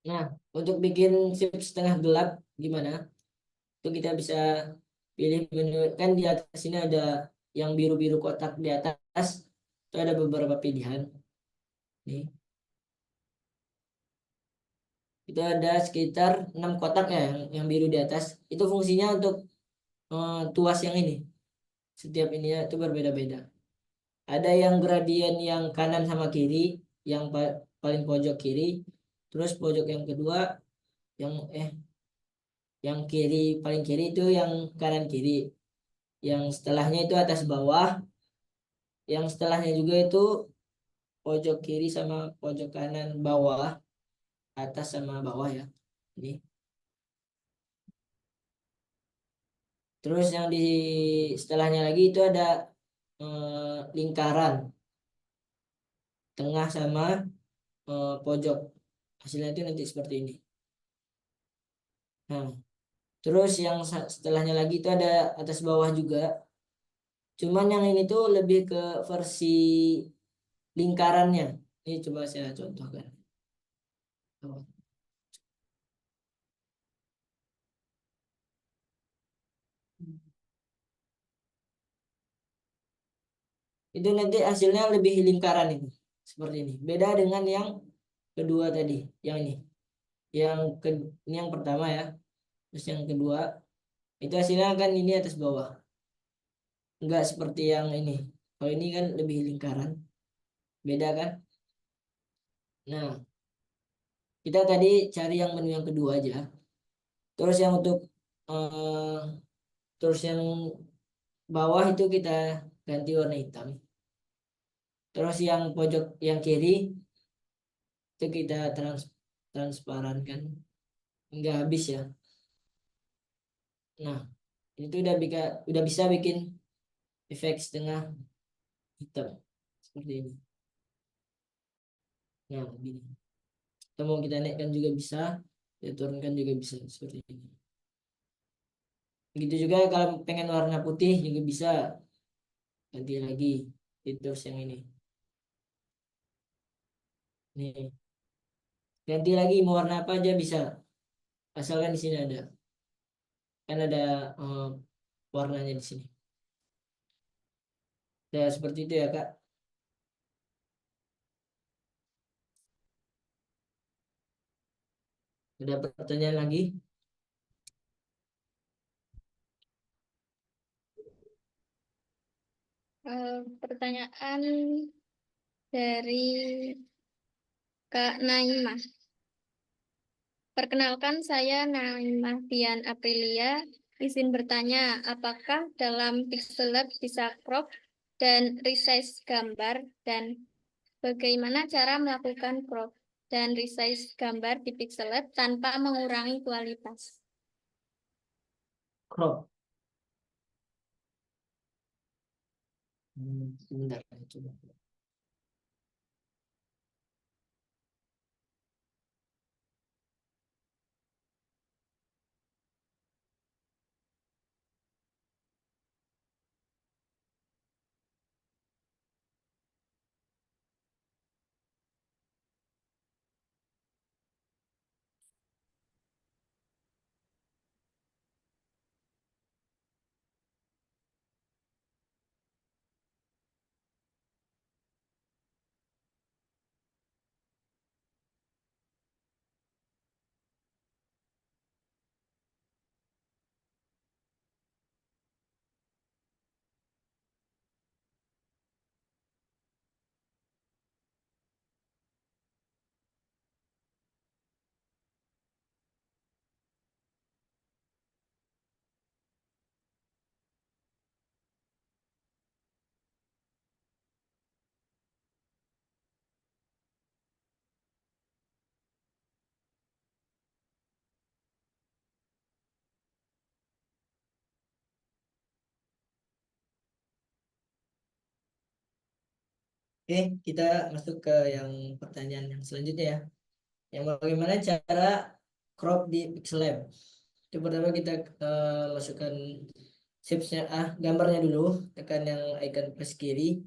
Nah, untuk bikin shape setengah gelap gimana? Itu kita bisa pilih menu, kan di atas ini ada yang biru-biru kotak di atas itu ada beberapa pilihan nih. Itu ada sekitar 6 kotak ya yang biru di atas. Itu fungsinya untuk tuas yang ini. Setiap ininya itu berbeda-beda. Ada yang gradien yang kanan sama kiri, yang paling pojok kiri, terus pojok yang kedua yang yang kiri paling kiri itu yang kanan kiri. Yang setelahnya itu atas bawah, yang setelahnya juga itu pojok kiri sama pojok kanan bawah, atas sama bawah ya. Ini. Terus yang di setelahnya lagi itu ada lingkaran tengah sama pojok. Hasilnya itu nanti seperti ini. Nah, terus yang setelahnya lagi itu ada atas bawah juga. Cuman yang ini tuh lebih ke versi lingkarannya. Ini coba saya contohkan. Tuh. Itu nanti hasilnya lebih lingkaran itu. Seperti ini. Beda dengan yang kedua tadi, yang ini. Yang ke, ini yang pertama ya. Terus yang kedua, itu hasilnya kan ini atas bawah. Enggak seperti yang ini. Kalau ini kan lebih lingkaran. Beda kan? Nah, kita tadi cari yang menu yang kedua aja. Terus yang untuk eh, terus yang bawah itu kita ganti warna hitam. Terus yang pojok yang kiri itu kita transparankan. Enggak habis ya. Nah, itu udah bisa bikin efek setengah hitam seperti ini. Nah, begini. Kita mau kita naikkan juga bisa, kita turunkan juga bisa seperti ini. Begitu juga kalau pengen warna putih juga bisa ganti lagi terus yang ini. Nih, ganti lagi mau warna apa aja bisa. Asalkan di sini ada. Kan ada warnanya di sini. Ya, seperti itu ya, Kak. Ada pertanyaan lagi? Pertanyaan dari Kak Naimah. Perkenalkan, saya Naimah Dian Aprilia. Izin bertanya, apakah dalam Pixelab bisa crop dan resize gambar dan bagaimana cara melakukan crop dan resize gambar di Pixelab tanpa mengurangi kualitas? Crop. Sebentar, coba. Oke, kita masuk ke yang pertanyaan yang selanjutnya ya. Yang bagaimana cara crop di Pixel Lab. Itu pertama kita masukkan shapes-nya, gambarnya dulu, tekan yang icon plus kiri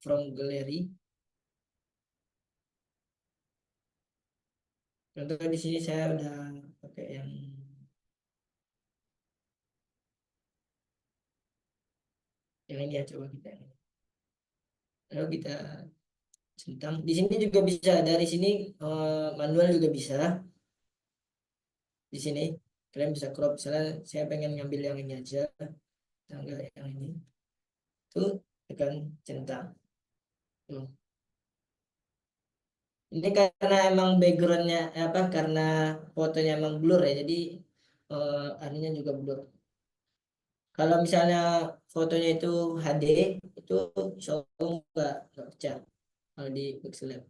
from gallery. Contoh di sini saya udah pakai yang ini ya, coba kita. Lalu kita centang. Di sini juga bisa, dari sini manual juga bisa. Di sini kalian bisa crop, misalnya saya pengen ngambil yang ini aja, enggak yang ini. Tuh tekan centang. Tuh. Ini karena emang backgroundnya apa, karena fotonya emang blur ya, jadi anunya juga blur. Kalau misalnya fotonya itu HD, itu insya Allah nggak pecah kalau di Pixel Lab.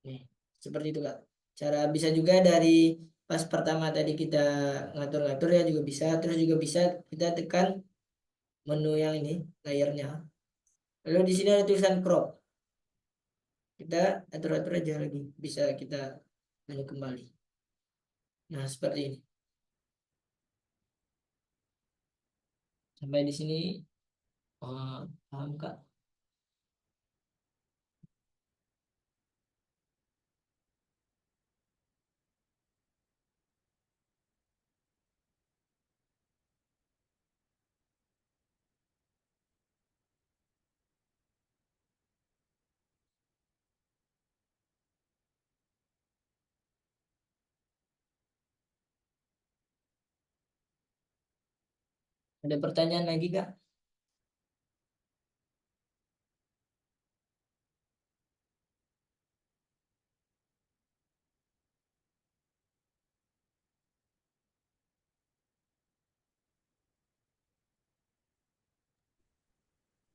Nih, seperti itu Kak. Cara bisa juga dari pas pertama tadi kita ngatur-ngatur ya juga bisa, terus juga bisa kita tekan menu yang ini, layernya. Lalu di sini ada tulisan crop. Kita atur-atur aja lagi, bisa kita menu kembali. Nah, seperti ini. Sampai di sini paham Kak? Ada pertanyaan lagi Kak?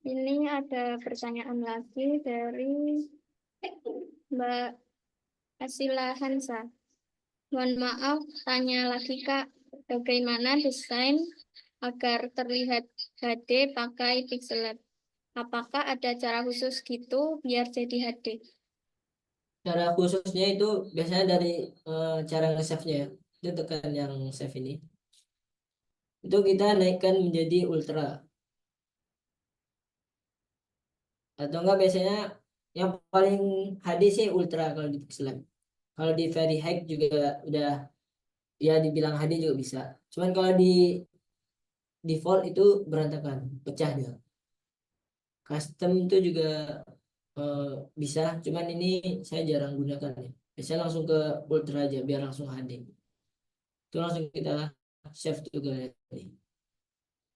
Ini ada pertanyaan lagi dari Mbak Asila Hansa. Mohon maaf, tanya lagi Kak, bagaimana desain agar terlihat HD pakai Pixel Lab? Apakah ada cara khusus gitu biar jadi HD? Cara khususnya itu biasanya dari cara nge-save-nya ya. Itu tekan yang save ini. Itu kita naikkan menjadi ultra. Atau enggak biasanya yang paling HD sih ultra kalau di Pixel Lab. Kalau di very high juga udah ya dibilang HD juga bisa. Cuman kalau di default itu berantakan, pecah dia. Custom itu juga eh, bisa, cuman ini saya jarang gunakan ya. Biasanya langsung ke ultra aja biar langsung HD. Itu langsung kita save juga ya.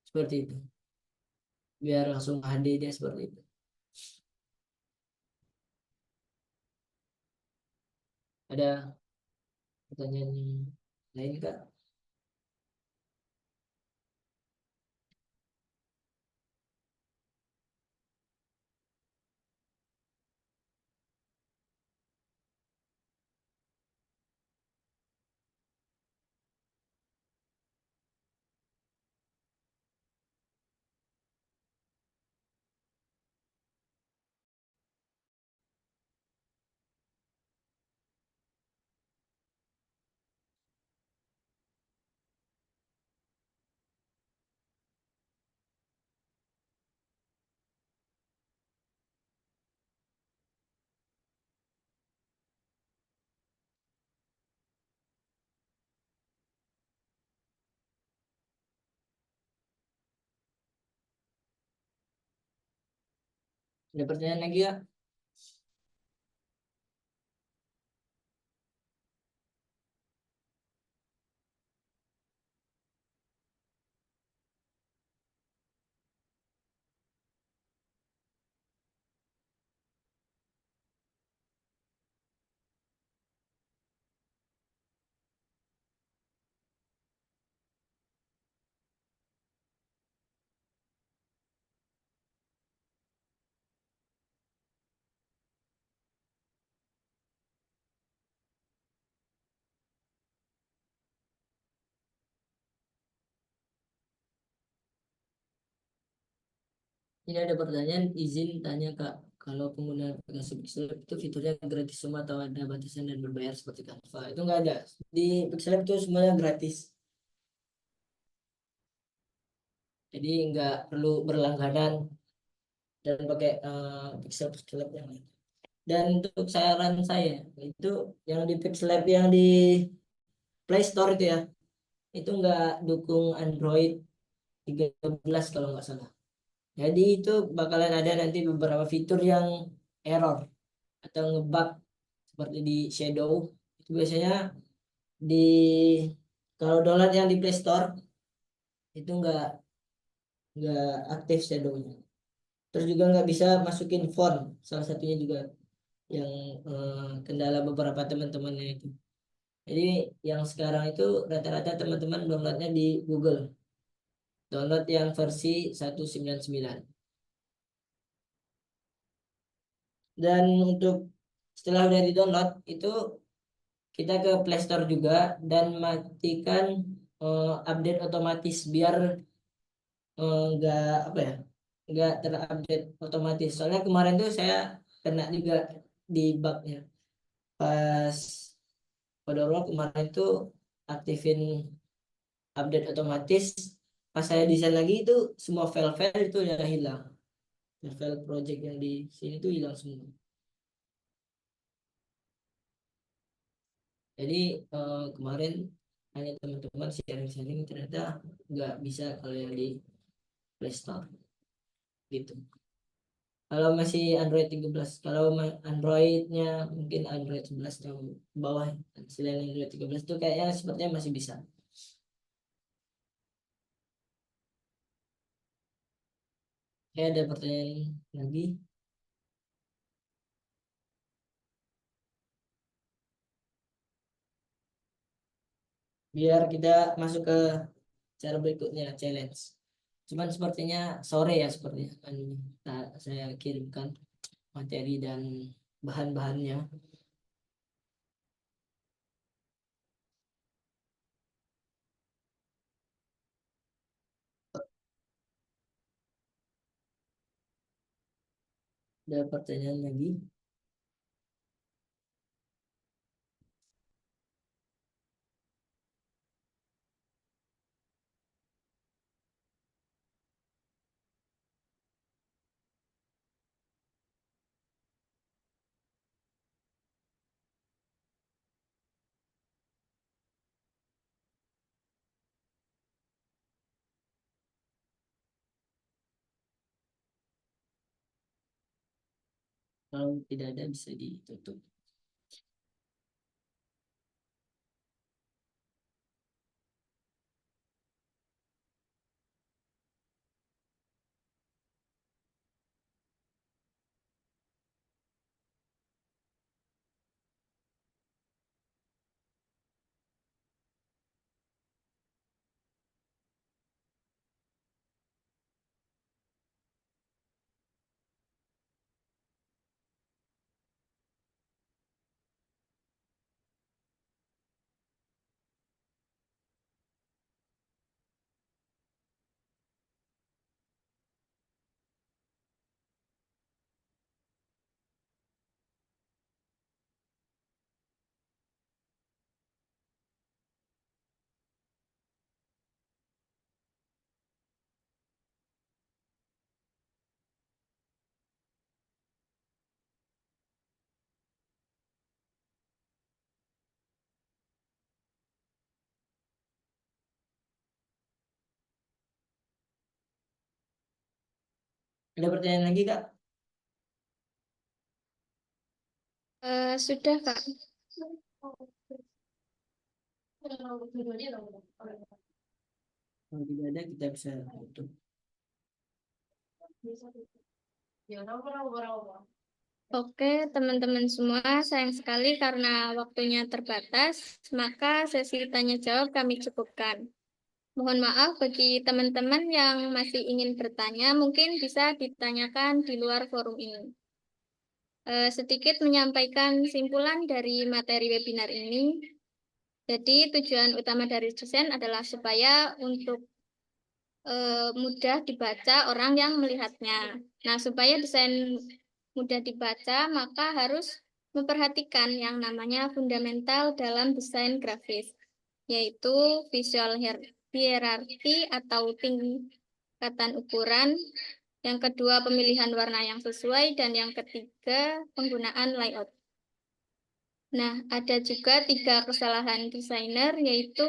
Seperti itu. Biar langsung HD dia seperti itu. Ada pertanyaan lain Kak? Ada pertanyaan lagi Kak? Ini ada pertanyaan, izin tanya Kak, kalau penggunaan aplikasi Pixel itu fiturnya gratis semua atau ada batasan dan berbayar seperti Canva? Itu nggak ada. Di Pixel itu semuanya gratis. Jadi nggak perlu berlangganan dan pakai Pixel Lab yang lain. Dan untuk saran saya itu yang di Pixel Lab yang di Play Store itu ya, itu nggak dukung Android 13 kalau nggak salah. Jadi itu bakalan ada nanti beberapa fitur yang error atau ngebug seperti di Shadow. Itu biasanya di kalau download yang di Play Store itu nggak aktif Shadow-nya. Terus juga nggak bisa masukin font, salah satunya juga yang kendala beberapa teman-temannya itu. Jadi yang sekarang itu rata-rata teman-teman downloadnya di Google. Download yang versi 199. Dan untuk setelah udah di-download itu kita ke Play Store juga dan matikan update otomatis biar nggak apa ya nggak terupdate otomatis. Soalnya kemarin tuh saya kena juga di bugnya pas pada awal kemarin tuh aktifin update otomatis, pas saya desain lagi itu semua file-file itu udah hilang, file project yang di sini tuh hilang semua. Jadi kemarin hanya teman-teman sharing-sharing ternyata nggak bisa kalau yang di Play Store gitu. Kalau masih Android 13, kalau Androidnya mungkin Android 11 atau bawah selain Android 13 itu kayaknya sepertinya masih bisa. Kayak ada pertanyaan lagi. Biar kita masuk ke cara berikutnya, challenge. Cuman sepertinya sore ya sepertinya saya kirimkan materi dan bahan-bahannya. Ada pertanyaan lagi? Kalau tidak ada bisa ditutup. Ada pertanyaan lagi Kak? Sudah, Kak. Kalau tidak ada kita bisa tutup. Oke, teman-teman semua, sayang sekali karena waktunya terbatas, maka sesi tanya jawab kami cukupkan. Mohon maaf bagi teman-teman yang masih ingin bertanya, mungkin bisa ditanyakan di luar forum ini. Sedikit menyampaikan simpulan dari materi webinar ini. Jadi tujuan utama dari desain adalah supaya untuk mudah dibaca orang yang melihatnya. Nah, supaya desain mudah dibaca, maka harus memperhatikan yang namanya fundamental dalam desain grafis, yaitu visual hierarki atau tingkatan ukuran. Yang kedua, pemilihan warna yang sesuai. Dan yang ketiga, penggunaan layout. Nah, ada juga 3 kesalahan desainer, yaitu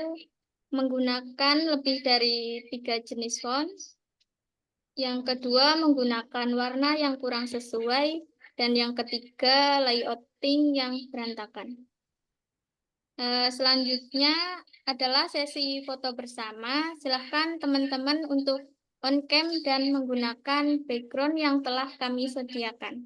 menggunakan lebih dari 3 jenis font. Yang kedua, menggunakan warna yang kurang sesuai. Dan yang ketiga, layouting yang berantakan. Selanjutnya adalah sesi foto bersama. Silahkan teman-teman untuk on cam dan menggunakan background yang telah kami sediakan.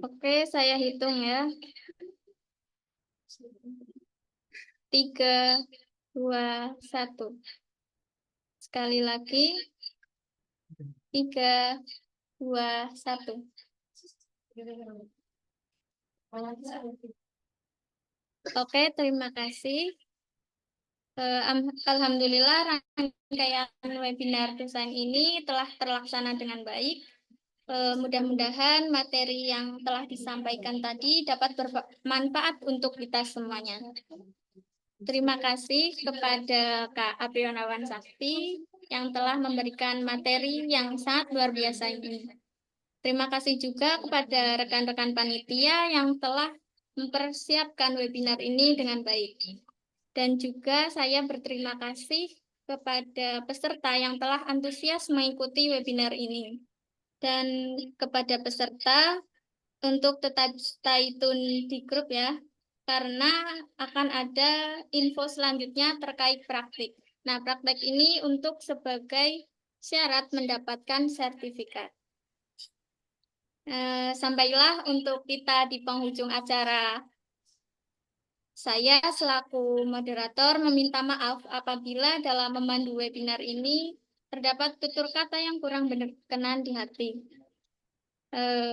Oke, saya hitung ya. 3, 2, 1. Sekali lagi. 3, 2, 1. Oke, terima kasih. Alhamdulillah rangkaian webinar desain ini telah terlaksana dengan baik. Mudah-mudahan materi yang telah disampaikan tadi dapat bermanfaat untuk kita semuanya. Terima kasih kepada Kak Aprionawan Sakti yang telah memberikan materi yang sangat luar biasa ini. Terima kasih juga kepada rekan-rekan panitia yang telah mempersiapkan webinar ini dengan baik. Dan juga saya berterima kasih kepada peserta yang telah antusias mengikuti webinar ini. Dan kepada peserta untuk tetap stay tune di grup ya, karena akan ada info selanjutnya terkait praktik. Nah, praktek ini untuk sebagai syarat mendapatkan sertifikat. Sampailah untuk kita di penghujung acara. Saya selaku moderator meminta maaf apabila dalam memandu webinar ini terdapat tutur kata yang kurang berkenan di hati.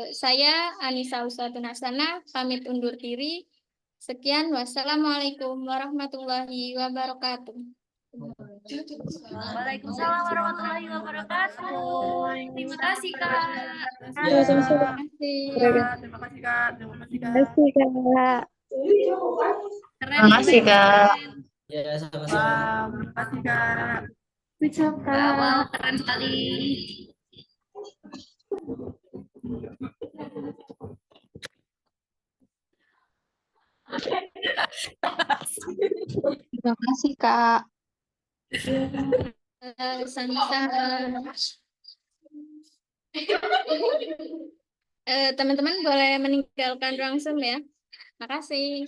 Saya Anissa Usatun Hasanah, pamit undur diri. Sekian, wassalamualaikum warahmatullahi wabarakatuh. Waalaikumsalam warahmatullahi wabarakatuh. Terima kasih, Kak. Ya, sama-sama. Terima kasih, Kak. Terima kasih, Kak. Kak. Keren, Terima kasih, Kak. Ya, sama-sama. Wow, terima kasih, Kak. Good job, Kak. Wow, keren sekali. Terima kasih, Kak. Sama-sama. Teman-teman boleh meninggalkan ruang Zoom ya. Makasih.